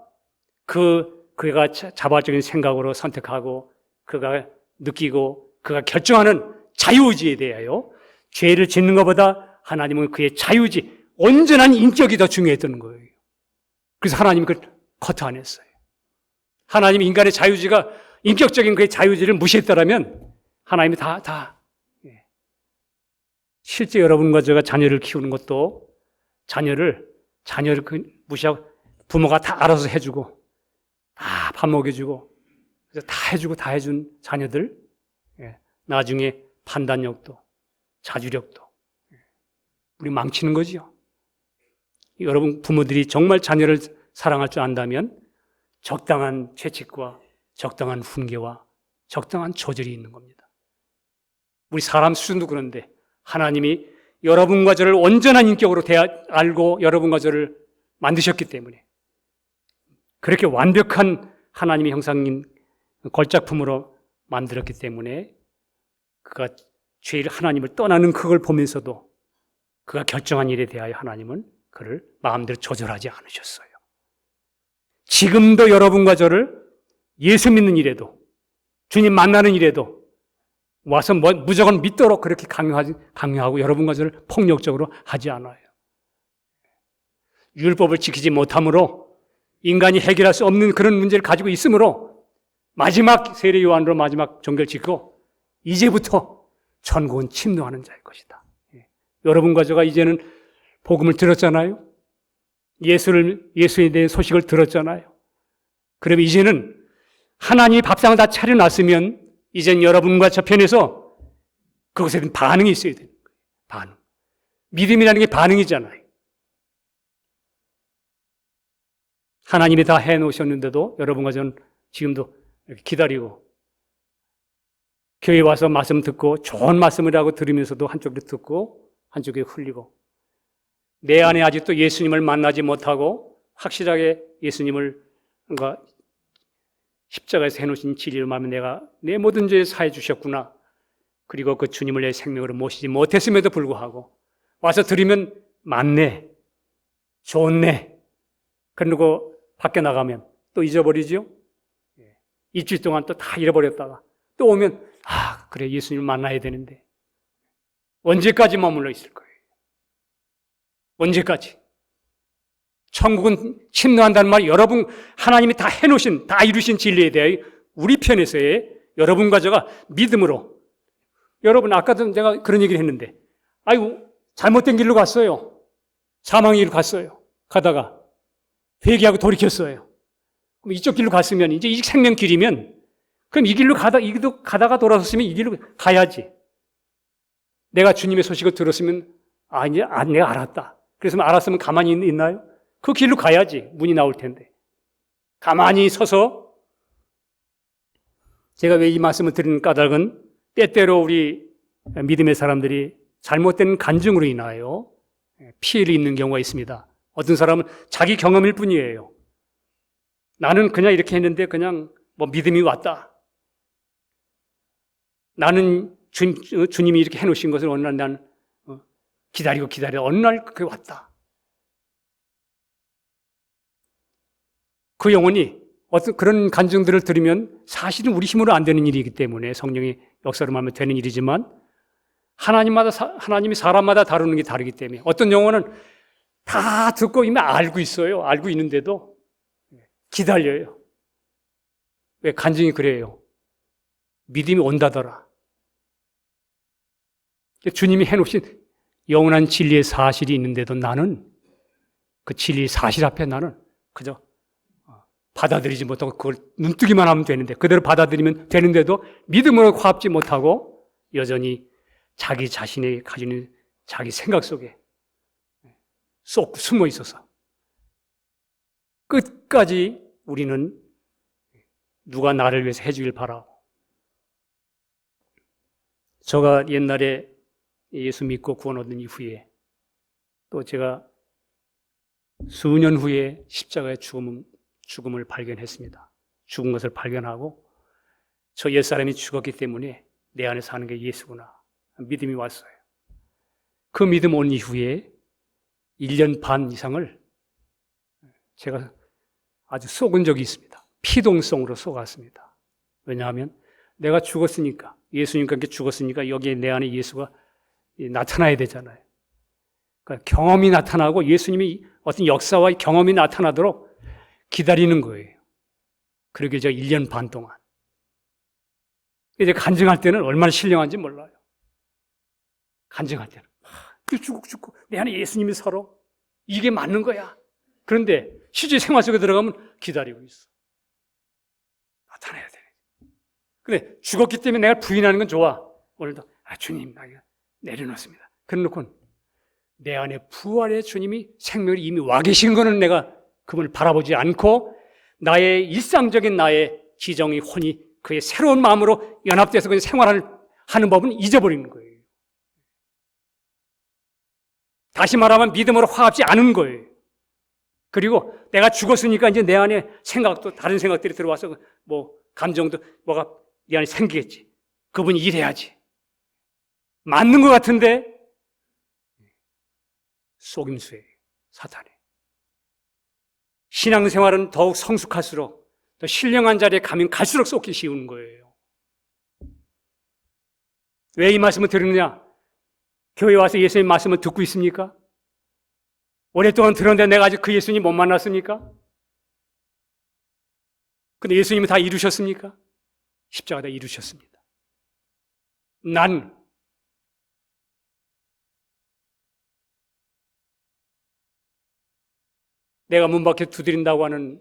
그가 자발적인 생각으로 선택하고 그가 느끼고 그가 결정하는 자유의지에 대하여 죄를 짓는 것보다 하나님은 그의 자유의지, 온전한 인격이 더 중요했던 거예요. 그래서 하나님이 그걸 커트안했어요. 하나님이 인간의 자유의지가 인격적인 그의 자유의지를 무시했다라면 하나님이 실제 여러분과 제가 자녀를 키우는 것도 자녀를 무시하고 부모가 다 알아서 해주고 다 밥 먹여주고 다 해준 자녀들 나중에 판단력도 자주력도 우리 망치는 거지요. 여러분 부모들이 정말 자녀를 사랑할 줄 안다면 적당한 채찍과 적당한 훈계와 적당한 조절이 있는 겁니다. 우리 사람 수준도 그런데 하나님이 여러분과 저를 온전한 인격으로 알고 여러분과 저를 만드셨기 때문에 그렇게 완벽한 하나님의 형상인 걸작품으로 만들었기 때문에 그가 죄를 하나님을 떠나는 그걸 보면서도 그가 결정한 일에 대하여 하나님은 그를 마음대로 조절하지 않으셨어요. 지금도 여러분과 저를 예수 믿는 일에도 주님 만나는 일에도 와서 무조건 믿도록 그렇게 강요하고 여러분과 저를 폭력적으로 하지 않아요. 율법을 지키지 못함으로 인간이 해결할 수 없는 그런 문제를 가지고 있으므로 마지막 세례 요한으로 마지막 종결 짓고 이제부터 천국은 침노하는 자일 것이다. 여러분과 저가 이제는 복음을 들었잖아요. 예수에 대한 소식을 들었잖아요. 그럼 이제는 하나님이 밥상을 다 차려놨으면 이젠 여러분과 저 편에서 그것에 대한 반응이 있어야 돼요. 반응. 믿음이라는 게 반응이잖아요. 하나님이 다 해놓으셨는데도 여러분과 저는 지금도 이렇게 기다리고 교회 와서 말씀 듣고 좋은 말씀이라고 들으면서도 한쪽으로 듣고 한쪽에 흘리고 내 안에 아직도 예수님을 만나지 못하고 확실하게 예수님을 뭔가 십자가에서 해놓으신 진리를 말하면 내가 내 모든 죄에 사해 주셨구나. 그리고 그 주님을 내 생명으로 모시지 못했음에도 불구하고 와서 들으면 맞네, 좋네. 그러고 밖에 나가면 또 잊어버리죠. 일주일 동안 또 다 잃어버렸다가 또 오면 그래, 예수님을 만나야 되는데 언제까지 머물러 있을 거예요? 언제까지? 천국은 침노한다는 말, 여러분 하나님이 다 해놓으신, 다 이루신 진리에 대해 우리 편에서의 여러분과 제가 믿음으로, 여러분 아까도 제가 그런 얘기를 했는데 아이고 잘못된 길로 갔어요. 사망의 길로 갔어요. 가다가 회개하고 돌이켰어요. 그럼 이쪽 길로 갔으면, 이제 이 생명 길이면, 그럼 이 길로 가다가 돌아섰으면 이 길로 가야지. 내가 주님의 소식을 들었으면 이제 내가 알았다. 그래서 알았으면 가만히 있나요? 그 길로 가야지 문이 나올 텐데. 가만히 서서, 제가 왜 이 말씀을 드리는 까닭은 때때로 우리 믿음의 사람들이 잘못된 간증으로 인하여 피해를 입는 경우가 있습니다. 어떤 사람은 자기 경험일 뿐이에요. 나는 그냥 이렇게 했는데 그냥 믿음이 왔다. 나는 주님이 이렇게 해놓으신 것을 어느 날 난 기다리고 어느 날 그게 왔다. 그 영혼이 어떤 그런 간증들을 들으면 사실은 우리 힘으로 안 되는 일이기 때문에, 성령의 역사로 말하면 되는 일이지만 하나님이 사람마다 다루는 게 다르기 때문에, 어떤 영혼은 다 듣고 이미 알고 있어요. 알고 있는데도 기다려요. 왜? 간증이 그래요. 믿음이 온다더라. 주님이 해놓으신 영원한 진리의 사실이 있는데도 나는 그 진리의 사실 앞에 나는 그저 받아들이지 못하고 그걸 눈뜨기만 하면 되는데, 그대로 받아들이면 되는데도 믿음으로 화합지 못하고 여전히 자기 자신이 가지는 자기 생각 속에 쏙 숨어 있어서 끝까지 우리는 누가 나를 위해서 해주길 바라고. 제가 옛날에 예수 믿고 구원 얻은 이후에 또 제가 수년 후에 십자가의 죽음을 발견했습니다. 죽은 것을 발견하고 저 옛사람이 죽었기 때문에 내 안에 사는 게 예수구나. 믿음이 왔어요. 그 믿음 온 이후에 1년 반 이상을 제가 아주 속은 적이 있습니다. 피동성으로 속았습니다. 왜냐하면 내가 죽었으니까, 예수님과 함께 죽었으니까 여기에 내 안에 예수가 나타나야 되잖아요. 그러니까 경험이 나타나고 예수님이 어떤 역사와 경험이 나타나도록 기다리는 거예요. 그러게 제가 1년 반 동안. 이제 간증할 때는 얼마나 신령한지 몰라요. 간증할 때는 죽고 내 안에 예수님이 살아. 이게 맞는 거야. 그런데 실제 생활 속에 들어가면 기다리고 있어. 나타나야 돼. 근데 죽었기 때문에 내가 부인하는 건 좋아. 오늘도 주님 나 내려놓습니다. 그래놓고 내 안에 부활의 주님이 생명이 이미 와 계신 거는 내가 그분을 바라보지 않고 나의 일상적인 나의 지정이 혼이 그의 새로운 마음으로 연합돼서 그냥 생활을 하는 법은 잊어버리는 거예요. 다시 말하면 믿음으로 화합지 않은 거예요. 그리고 내가 죽었으니까 이제 내 안에 생각도 다른 생각들이 들어와서 감정도 뭐가 내 안에 생기겠지. 그분이 일해야지. 맞는 것 같은데 속임수예요. 사탄이. 신앙생활은 더욱 성숙할수록 더 신령한 자리에 가면 갈수록 쏟기 쉬운 거예요. 왜 이 말씀을 드리느냐? 교회 와서 예수님 말씀을 듣고 있습니까? 오랫동안 들었는데 내가 아직 그 예수님 못 만났습니까? 근데 예수님은 다 이루셨습니까? 십자가 다 이루셨습니다. 난 내가 문 밖에 두드린다고 하는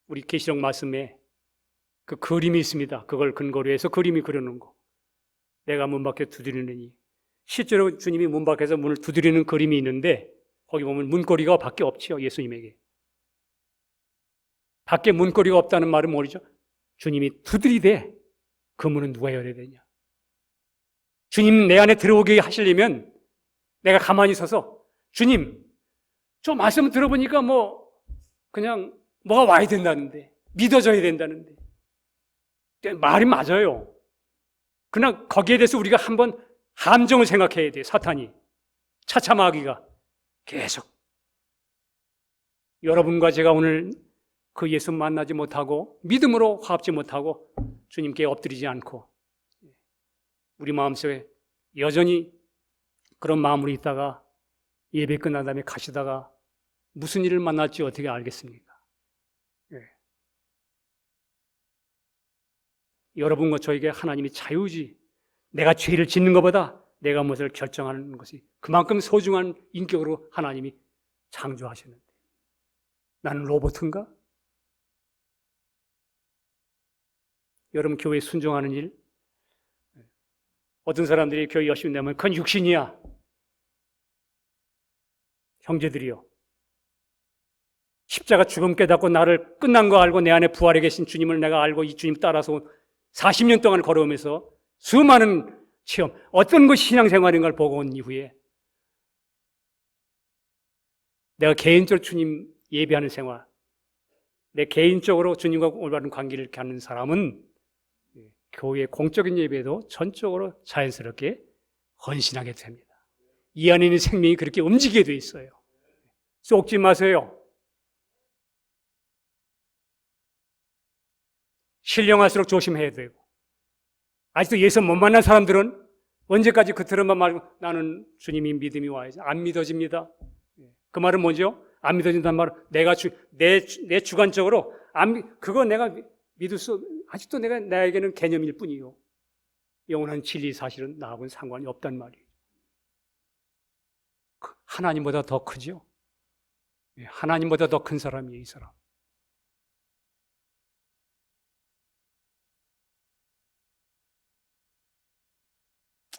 우리 계시록 말씀에 그 그림이 있습니다. 그걸 근거로 해서 그림이 그려놓은 거. 내가 문 밖에 두드리느니. 실제로 주님이 문 밖에서 문을 두드리는 그림이 있는데 거기 보면 문고리가 밖에 없지요. 예수님에게. 밖에 문고리가 없다는 말은 뭐죠? 주님이 두드리되 그 문은 누가 열어야 되냐? 주님 내 안에 들어오게 하시려면 내가 가만히 서서 주님 저 말씀 들어보니까 그냥 뭐가 와야 된다는데, 믿어져야 된다는데. 말이 맞아요. 그러나 거기에 대해서 우리가 한번 함정을 생각해야 돼요. 사탄이. 차차 마귀가 계속. 여러분과 제가 오늘 그 예수 만나지 못하고 믿음으로 화합지 못하고 주님께 엎드리지 않고 우리 마음속에 여전히 그런 마음으로 있다가 예배 끝난 다음에 가시다가 무슨 일을 만날지 어떻게 알겠습니까? 예. 여러분과 저에게 하나님이 자유지, 내가 죄를 짓는 것보다 내가 무엇을 결정하는 것이 그만큼 소중한 인격으로 하나님이 창조하셨는데 나는 로봇인가? 여러분 교회에 순종하는 일, 어떤 사람들이 교회 열심히 내면 그건 육신이야. 형제들이요, 십자가 죽음 깨닫고 나를 끝난 거 알고 내 안에 부활해 계신 주님을 내가 알고 이 주님 따라서 40년 동안 걸어오면서 수많은 체험, 어떤 것이 신앙생활인가를 보고 온 이후에 내가 개인적으로 주님 예배하는 생활, 내 개인적으로 주님과 올바른 관계를 갖는 사람은 교회 공적인 예배도 전적으로 자연스럽게 헌신하게 됩니다. 이 안에 있는 생명이 그렇게 움직이게 돼 있어요. 쏙지 마세요. 신령할수록 조심해야 되고, 아직도 예수 못 만난 사람들은 언제까지 그 들은만 말고 나는 주님이 믿음이 와야지. 안 믿어집니다. 그 말은 뭐죠? 안 믿어진다는 말은 내 주관적으로 그거 내가 믿을 수, 아직도 나에게는 개념일 뿐이요. 영원한 진리 사실은 나하고는 상관이 없단 말이에요. 하나님보다 더 크죠? 하나님보다 더 큰 사람이에요, 이 사람.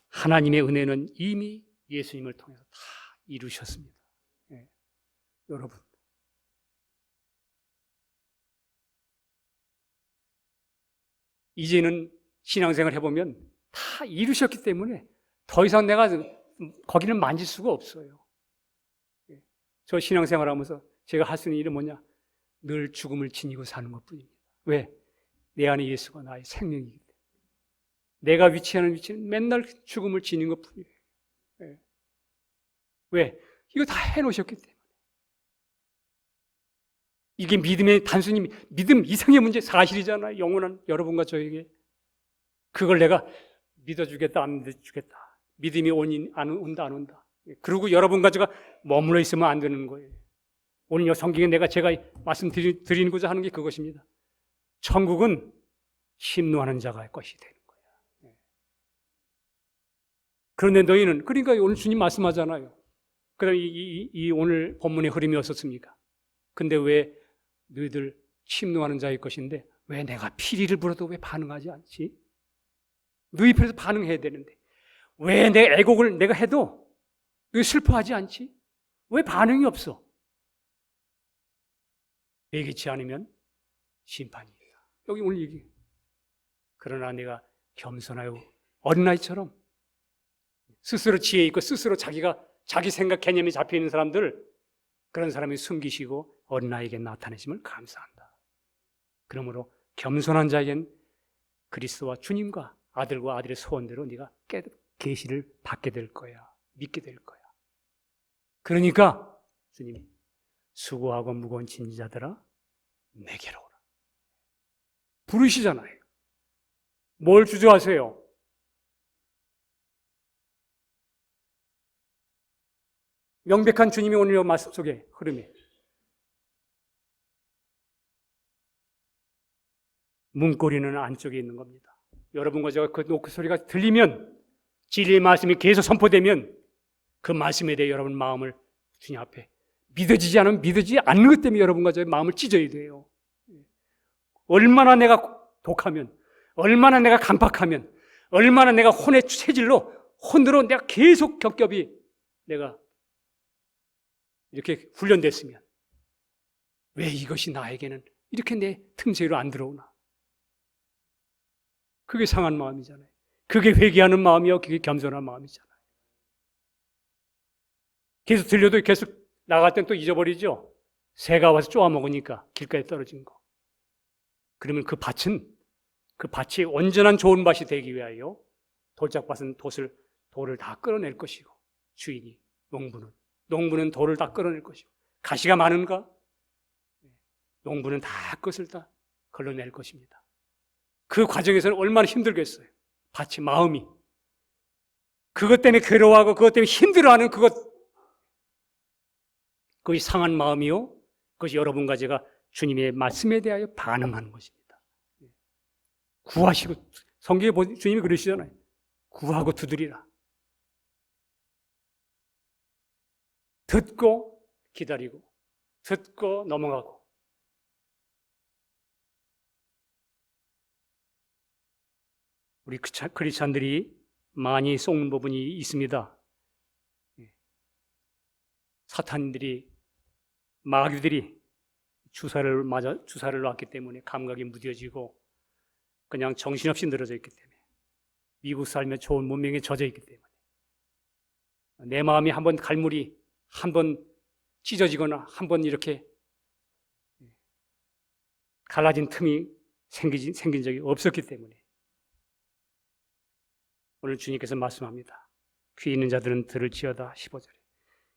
하나님의 은혜는 이미 예수님을 통해서 다 이루셨습니다. 여러분, 이제는 신앙생활 해보면 다 이루셨기 때문에 더 이상 내가 거기는 만질 수가 없어요. 저 신앙생활 하면서 제가 할 수 있는 일은 뭐냐? 늘 죽음을 지니고 사는 것뿐입니다. 왜? 내 안에 예수가 나의 생명이기 때문에. 내가 위치하는 위치는 맨날 죽음을 지닌 것뿐이에요. 왜? 이거 다 해놓으셨기 때문에. 이게 믿음의 단순히 믿음 이상의 문제, 사실이잖아요. 영원한 여러분과 저에게. 그걸 내가 믿어주겠다, 안 믿어주겠다. 믿음이 온다, 안 온다. 그리고 여러분과 제가 머물러 있으면 안 되는 거예요. 오늘 성경에 제가 말씀드리고자 하는 게 그것입니다. 천국은 심노하는 자가 것이 되는 거예요. 그런데 너희는, 그러니까 오늘 주님 말씀하잖아요. 그다음에 이 오늘 본문의 흐름이 어떻습니까? 근데 왜 너희들 침노하는 자일 것인데 왜 내가 피리를 불어도 왜 반응하지 않지? 너희 편에서 반응해야 되는데 왜 내 애곡을 내가 해도 왜 슬퍼하지 않지? 왜 반응이 없어? 예기치 않으면 심판이다. 여기 오늘 얘기. 그러나 내가 겸손하여 어린아이처럼 스스로 지혜 있고 스스로 자기 생각 개념이 잡혀있는 사람들, 그런 사람이 숨기시고 어린아이에게 나타내심을 감사한다. 그러므로 겸손한 자에겐 그리스도와 주님과 아들과 아들의 소원대로 네가 계시를 받게 될 거야. 믿게 될 거야. 그러니까 주님이 수고하고 무거운 짐자들아 내게로 오라. 부르시잖아요. 뭘 주저하세요? 명백한 주님이 오늘 말씀 속에 흐름이 문고리는 안쪽에 있는 겁니다. 여러분과 제가 그 노크 소리가 들리면, 진리의 말씀이 계속 선포되면 그 말씀에 대해 여러분 마음을 주님 앞에 믿어지지 않으면 믿어지지 않는 것 때문에 여러분과 저의 마음을 찢어야 돼요. 얼마나 내가 독하면, 얼마나 내가 간박하면, 얼마나 내가 혼의 체질로 혼으로 내가 계속 겹겹이 내가 이렇게 훈련됐으면 왜 이것이 나에게는 이렇게 내 틈새로 안 들어오나? 그게 상한 마음이잖아요. 그게 회개하는 마음이요, 그게 겸손한 마음이잖아요. 계속 들려도 계속 나갈 땐 또 잊어버리죠. 새가 와서 쪼아 먹으니까 길가에 떨어진 거. 그러면 그 밭이 온전한 좋은 밭이 되기 위하여 돌짝밭은 돌을 다 끌어낼 것이고, 주인이 농부는 돌을 다 끌어낼 것이고, 가시가 많은가? 농부는 다 끝을 다 걸러낼 것입니다. 그 과정에서는 얼마나 힘들겠어요. 밭이 마음이. 그것 때문에 괴로워하고 그것 때문에 힘들어하는 그것이 상한 마음이요. 그것이 여러분과 제가 주님의 말씀에 대하여 반응하는 것입니다. 구하시고, 성경에 주님이 그러시잖아요. 구하고 두드리라. 듣고 기다리고, 듣고 넘어가고. 우리 크리스찬들이 많이 속는 부분이 있습니다. 사탄들이, 마귀들이 주사를 놨기 때문에 감각이 무뎌지고 그냥 정신없이 늘어져 있기 때문에, 미국 살며 좋은 문명에 젖어 있기 때문에, 내 마음이 한번 갈무리, 한번 찢어지거나 한번 이렇게 갈라진 틈이 생긴 적이 없었기 때문에 오늘 주님께서 말씀합니다. 귀 있는 자들은 들을지어다. 15절에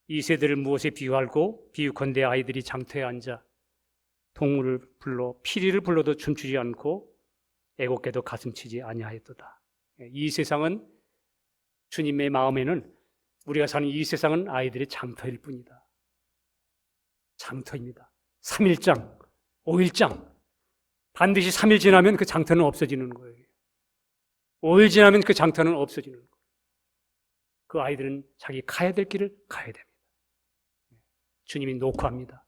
이 세대를 무엇에 비유할고, 비유컨대 아이들이 장터에 앉아 동물을 불러 피리를 불러도 춤추지 않고 애곡해도 가슴치지 아니하였도다. 이 세상은, 주님의 마음에는, 우리가 사는 이 세상은 아이들의 장터일 뿐이다. 장터입니다. 3일장, 5일장. 반드시 3일 지나면 그 장터는 없어지는 거예요. 5일 지나면 그 장터는 없어지는 거예요. 그 아이들은 자기 가야 될 길을 가야 됩니다. 주님이 녹화합니다.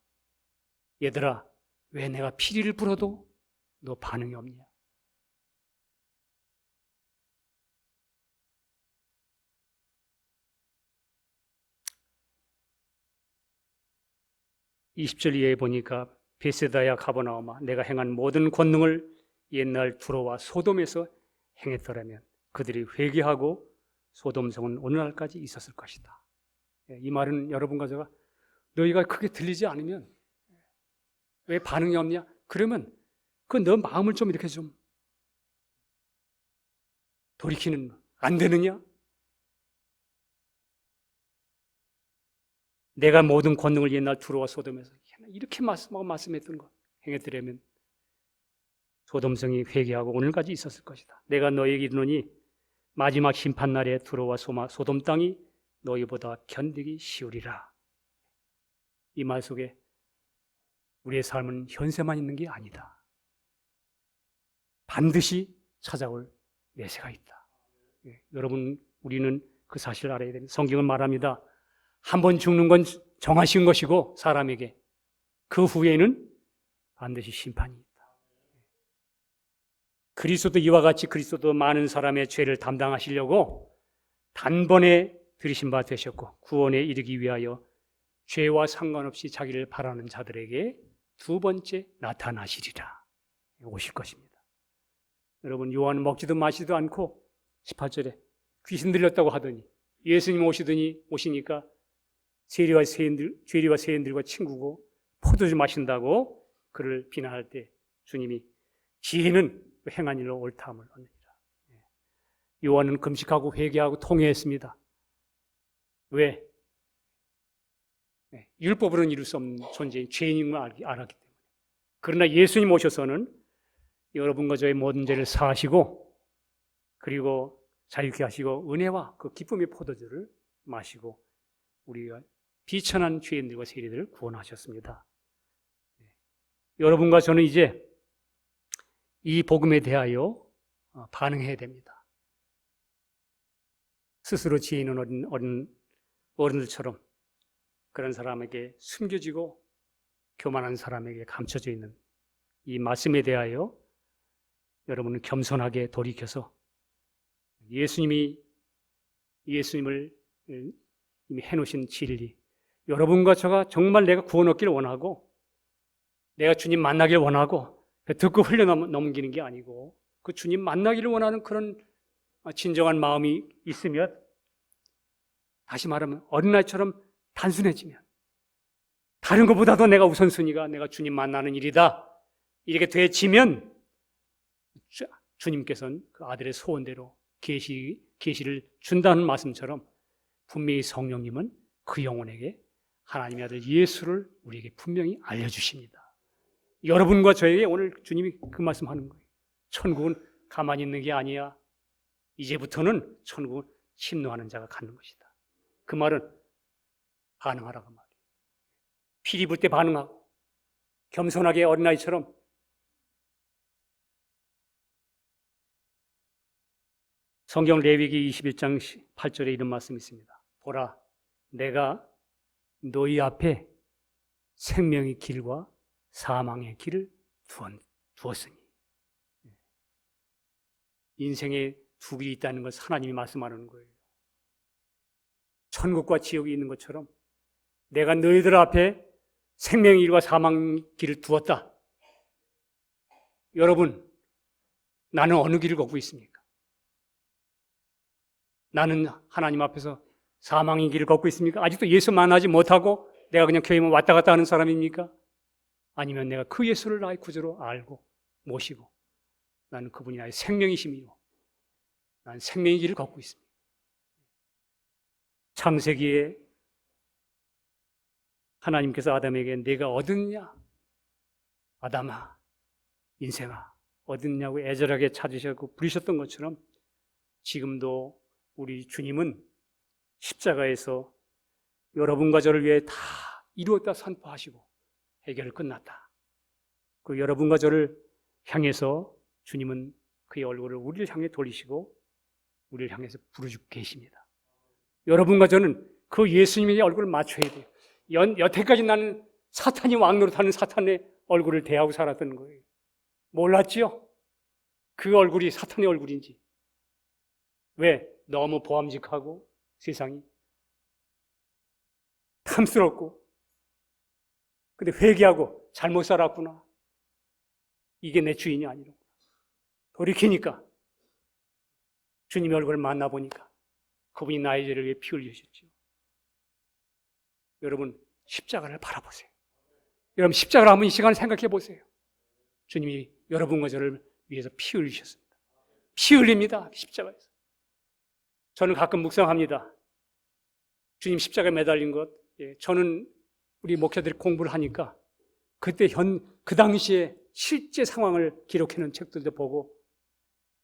얘들아, 왜 내가 피리를 불어도 너 반응이 없냐? (20절) 이하에 보니까 베세다야 가버나움아, 내가 행한 모든 권능을 옛날 두로와 소돔에서 행했더라면 그들이 회개하고 소돔성은 오늘날까지 있었을 것이다. 이 말은 여러분과 제가, 너희가 크게 들리지 않으면 왜 반응이 없냐? 그러면 너 마음을 좀 이렇게 좀 돌이키는, 안 되느냐? 내가 모든 권능을 옛날 두로와 소돔에서 이렇게 말씀했던 거 행했더라면 소돔성이 회개하고 오늘까지 있었을 것이다. 내가 너희에게 이르노니 마지막 심판날에 두로와 소돔 땅이 너희보다 견디기 쉬우리라. 이 말 속에 우리의 삶은 현세만 있는 게 아니다. 반드시 찾아올 내세가 있다. 여러분, 우리는 그 사실을 알아야 됩니다. 성경은 말합니다. 한 번 죽는 건 정하신 것이고, 사람에게 그 후에는 반드시 심판이 있다. 그리스도도 이와 같이 그리스도도 많은 사람의 죄를 담당하시려고 단번에 들이신 바 되셨고, 구원에 이르기 위하여 죄와 상관없이 자기를 바라는 자들에게 두 번째 나타나시리라. 오실 것입니다. 여러분, 요한은 먹지도 마시지도 않고 18절에 귀신 들렸다고 하더니 예수님 오시니까 죄리와 세인들과 친구고 포도주 마신다고 그를 비난할 때 주님이 지혜는 행한 일로 옳다함을 얻느니라. 요한은 금식하고 회개하고 통회했습니다. 왜? 율법으로는 이룰 수 없는 존재인 죄인임을 알았기 때문에. 그러나 예수님 오셔서는 여러분과 저의 모든 죄를 사하시고, 그리고 자유케 하시고 은혜와 그 기쁨의 포도주를 마시고 우리가 비천한 죄인들과 세리들을 구원하셨습니다. 여러분과 저는 이제 이 복음에 대하여 반응해야 됩니다. 스스로 지혜 있는 어른들처럼 그런 사람에게 숨겨지고 교만한 사람에게 감춰져 있는 이 말씀에 대하여 여러분은 겸손하게 돌이켜서 예수님을 이미 해놓으신 진리, 여러분과 저가 정말 내가 구원 얻기를 원하고 내가 주님 만나기를 원하고 듣고 흘려넘기는 게 아니고 그 주님 만나기를 원하는 그런 진정한 마음이 있으면, 다시 말하면 어린아이처럼 단순해지면 다른 것보다도 내가 우선순위가 내가 주님 만나는 일이다. 이렇게 되지면 주님께서는 그 아들의 소원대로 계시를 준다는 말씀처럼 분명히 성령님은 그 영혼에게 하나님의 아들 예수를 우리에게 분명히 알려주십니다. 여러분과 저에게 오늘 주님이 그 말씀하는 거예요. 천국은 가만히 있는 게 아니야. 이제부터는 천국은 침노하는 자가 갖는 것이다. 그 말은 반응하라고 말이에요. 피리 불 때 반응하고 겸손하게 어린아이처럼 성경 레위기 21장 8절에 이런 말씀이 있습니다. 보라, 내가 너희 앞에 생명의 길과 사망의 길을 두었으니. 인생에 두 길이 있다는 것을 하나님이 말씀하는 거예요. 천국과 지옥이 있는 것처럼 내가 너희들 앞에 생명의 길과 사망의 길을 두었다. 여러분, 나는 어느 길을 걷고 있습니까? 나는 하나님 앞에서 사망의 길을 걷고 있습니까? 아직도 예수 만나지 못하고 내가 그냥 교회만 왔다 갔다 하는 사람입니까? 아니면 내가 그 예수를 나의 구주로 알고 모시고 나는 그분이 나의 생명이심이요, 나는 생명의 길을 걷고 있습니다. 창세기에 하나님께서 아담에게 네가 얻었냐? 아담아, 인생아, 얻었냐고 애절하게 찾으셨고 부르셨던 것처럼 지금도 우리 주님은 십자가에서 여러분과 저를 위해 다 이루었다 선포하시고 해결을 끝났다. 그 여러분과 저를 향해서 주님은 그의 얼굴을 우리를 향해 돌리시고 우리를 향해서 부르시고 계십니다. 여러분과 저는 그 예수님의 얼굴을 맞춰야 돼요. 여태까지 나는 사탄이 왕노릇하는 사탄의 얼굴을 대하고 살았던 거예요. 몰랐지요? 그 얼굴이 사탄의 얼굴인지. 왜? 너무 보암직하고 세상이 탐스럽고, 근데 회개하고 잘못 살았구나. 이게 내 주인이 아니라. 돌이키니까 주님의 얼굴을 만나보니까 그분이 나의 죄를 위해 피 흘리셨죠. 여러분, 십자가를 바라보세요. 여러분, 십자가를 한번 이 시간에 생각해 보세요. 주님이 여러분과 저를 위해서 피 흘리셨습니다. 피 흘립니다. 십자가에서. 저는 가끔 묵상합니다. 주님 십자가에 매달린 것. 저는 우리 목사들이 공부를 하니까 그때 그 당시에 실제 상황을 기록해놓은 책들도 보고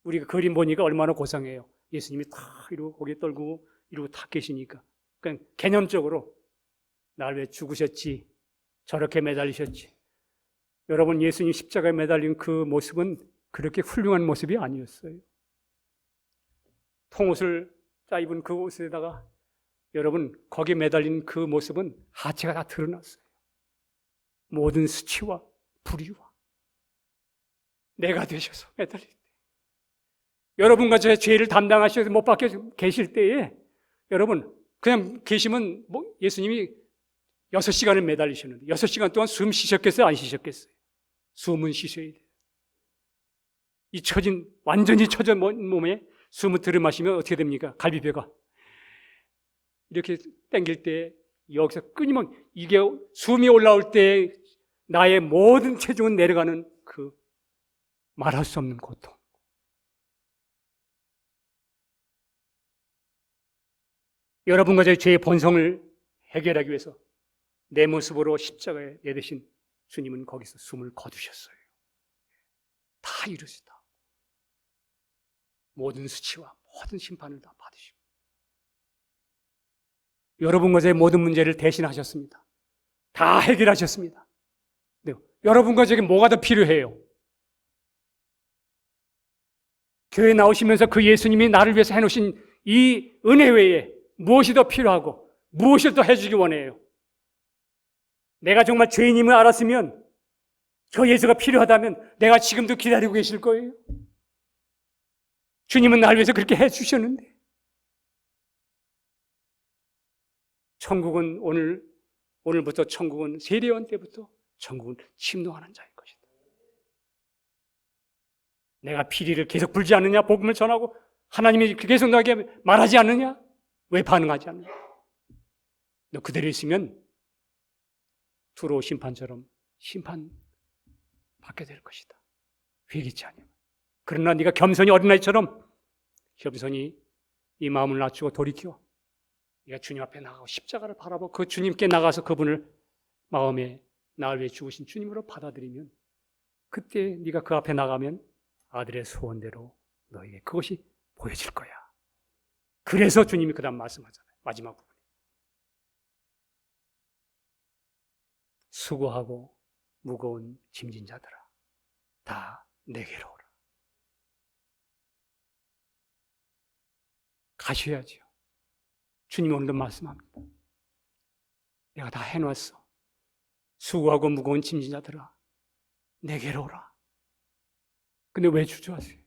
우리가 그림 보니까 얼마나 고상해요. 예수님이 다 이러고 고개 떨고 이러고 다 계시니까. 그러니까 개념적으로 날 왜 죽으셨지? 저렇게 매달리셨지? 여러분, 예수님 십자가에 매달린 그 모습은 그렇게 훌륭한 모습이 아니었어요. 통옷을 짜입은 그 옷에다가 여러분, 거기에 매달린 그 모습은 하체가 다 드러났어요. 모든 수치와 불의와 내가 되셔서 매달릴 때, 여러분과 저의 죄를 담당하셔서 못 박혀 계실 때에 여러분 그냥 계시면 예수님이 6시간을 매달리셨는데 6시간 동안 숨 쉬셨겠어요? 안 쉬셨겠어요? 숨은 쉬셔야 돼요. 이 완전히 처진 몸에 숨을 들이마시면 어떻게 됩니까? 갈비뼈가 이렇게 당길 때 여기서 끊이면 이게 숨이 올라올 때 나의 모든 체중은 내려가는 그 말할 수 없는 고통. 여러분과 저의 죄의 본성을 해결하기 위해서 내 모습으로 십자가에 내대신 주님은 거기서 숨을 거두셨어요. 다 이루시다. 모든 수치와 모든 심판을 다 받으시고 여러분과 저의 모든 문제를 대신하셨습니다. 다 해결하셨습니다. 네. 여러분과 저에게 뭐가 더 필요해요? 교회 나오시면서 그 예수님이 나를 위해서 해놓으신 이 은혜 외에 무엇이 더 필요하고 무엇을 더 해주기 원해요? 내가 정말 죄인임을 알았으면 저 예수가 필요하다면 내가 지금도 기다리고 계실 거예요. 주님은 나를 위해서 그렇게 해주셨는데 천국은 오늘부터 천국은 세례요한 때부터 천국은 침노하는 자인 것이다. 내가 피리를 계속 불지 않느냐? 복음을 전하고 하나님이 계속 나에게 말하지 않느냐? 왜 반응하지 않느냐? 너 그대로 있으면 두로 심판처럼 심판 받게 될 것이다. 회개치 아니하면. 그러나 네가 겸손히 어린아이처럼 겸손히 이 마음을 낮추고 돌이켜 네가 주님 앞에 나가고 십자가를 바라보고 그 주님께 나가서 그분을 마음에 나를 위해 죽으신 주님으로 받아들이면 그때 네가 그 앞에 나가면 아들의 소원대로 너에게 그것이 보여질 거야. 그래서 주님이 그 다음 말씀하잖아요. 마지막 부분. 수고하고 무거운 짐진 자들아 다 내게로 오라. 가셔야죠. 주님 오늘도 말씀합니다. 내가 다 해놨어. 수고하고 무거운 짐진 자들아 내게로 오라. 근데 왜 주저하세요?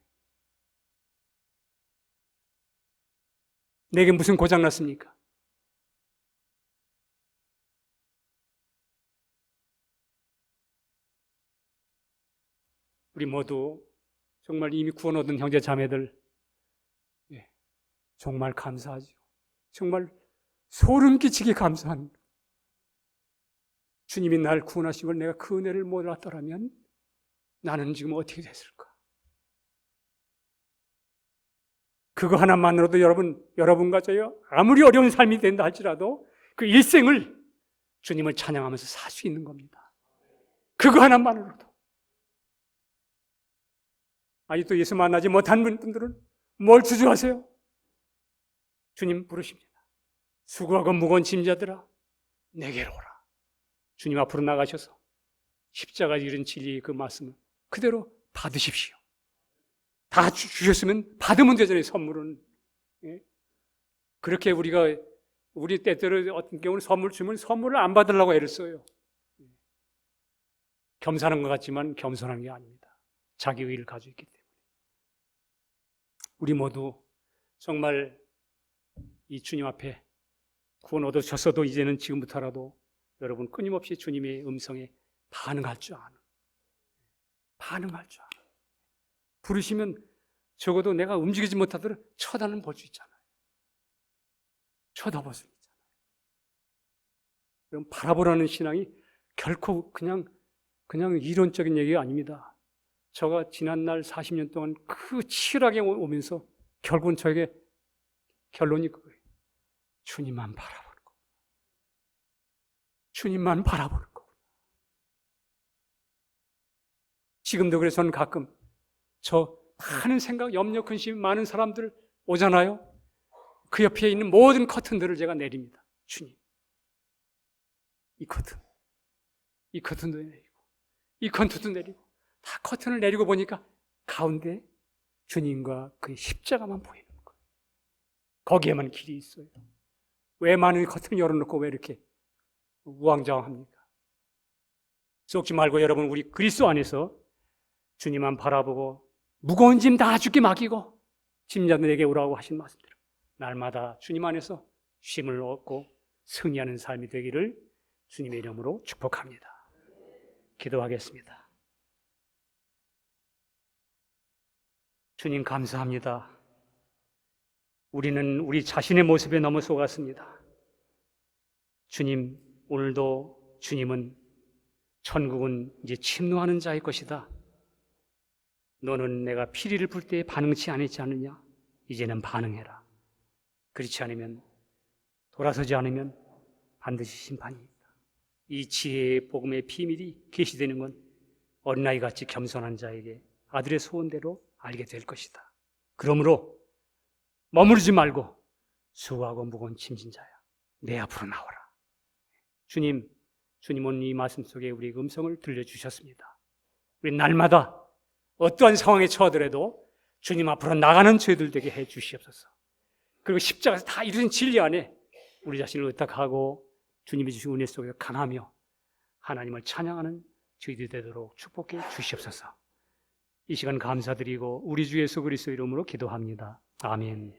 내게 무슨 고장났습니까? 우리 모두 정말 이미 구원 얻은 형제 자매들 정말 감사하죠. 정말 소름 끼치게 감사합니다. 주님이 날 구원하신 걸 내가 그 은혜를 몰랐더라면 나는 지금 어떻게 됐을까? 그거 하나만으로도 여러분과 저요 아무리 어려운 삶이 된다 할지라도 그 일생을 주님을 찬양하면서 살 수 있는 겁니다. 그거 하나만으로도. 아직도 예수 만나지 못한 분들은 뭘 주저하세요? 주님 부르십니다. 수고하고 무거운 짐자들아 내게로 오라. 주님 앞으로 나가셔서 십자가 이른 진리의 그 말씀을 그대로 받으십시오. 다 주셨으면 받으면 되잖아요. 선물은. 그렇게 우리 때때로 어떤 경우는 선물 주면 선물을 안 받으려고 애를 써요. 겸손한 것 같지만 겸손한 게 아닙니다. 자기 의의를 가지고 있기 때문에. 우리 모두 정말 이 주님 앞에 구원 얻으셨어도 이제는 지금부터라도 여러분 끊임없이 주님의 음성에 반응할 줄 아는. 부르시면 적어도 내가 움직이지 못하더라도 쳐다는 볼 수 있잖아요. 쳐다볼 수 있잖아요. 그럼 바라보라는 신앙이 결코 그냥 이론적인 얘기가 아닙니다. 제가 지난날 40년 동안 그 치열하게 오면서 결국은 저에게 결론이 그거예요. 주님만 바라보는 거. 주님만 바라보는 거. 지금도 그래서 저는 가끔 저 많은 생각, 염려, 근심 많은 사람들 오잖아요. 그 옆에 있는 모든 커튼들을 제가 내립니다. 주님. 이 커튼도 내리고, 이 커튼도 내리고, 다 커튼을 내리고 보니까 가운데 주님과 그의 십자가만 보이는 거예요. 거기에만 길이 있어요. 왜 많은 커튼을 열어놓고 왜 이렇게 우왕좌왕합니까? 썩지 말고 여러분 우리 그리스도 안에서 주님만 바라보고 무거운 짐 다 주께 맡기고 짐자들에게 오라고 하신 말씀대로 날마다 주님 안에서 쉼을 얻고 승리하는 삶이 되기를 주님의 이름으로 축복합니다. 기도하겠습니다. 주님 감사합니다. 우리는 우리 자신의 모습에 너무 속았습니다. 주님, 오늘도 주님은 천국은 이제 침노하는 자의 것이다. 너는 내가 피리를 불 때 반응치 않았지 않느냐? 이제는 반응해라. 그렇지 않으면 돌아서지 않으면 반드시 심판이 있다. 이 지혜의 복음의 비밀이 계시되는 건 어린아이같이 겸손한 자에게 아들의 소원대로 알게 될 것이다. 그러므로 머무르지 말고 수고하고 무거운 짐진 자야 내 앞으로 나와라. 주님은 이 말씀 속에 우리의 음성을 들려주셨습니다. 우리 날마다 어떠한 상황에 처하더라도 주님 앞으로 나가는 저희들 되게 해 주시옵소서. 그리고 십자가에서 다 이루어진 진리 안에 우리 자신을 의탁하고 주님이 주신 은혜 속에 강하며 하나님을 찬양하는 저희들 되도록 축복해 주시옵소서. 이 시간 감사드리고 우리 주 예수 그리스도 이름으로 기도합니다. 아멘.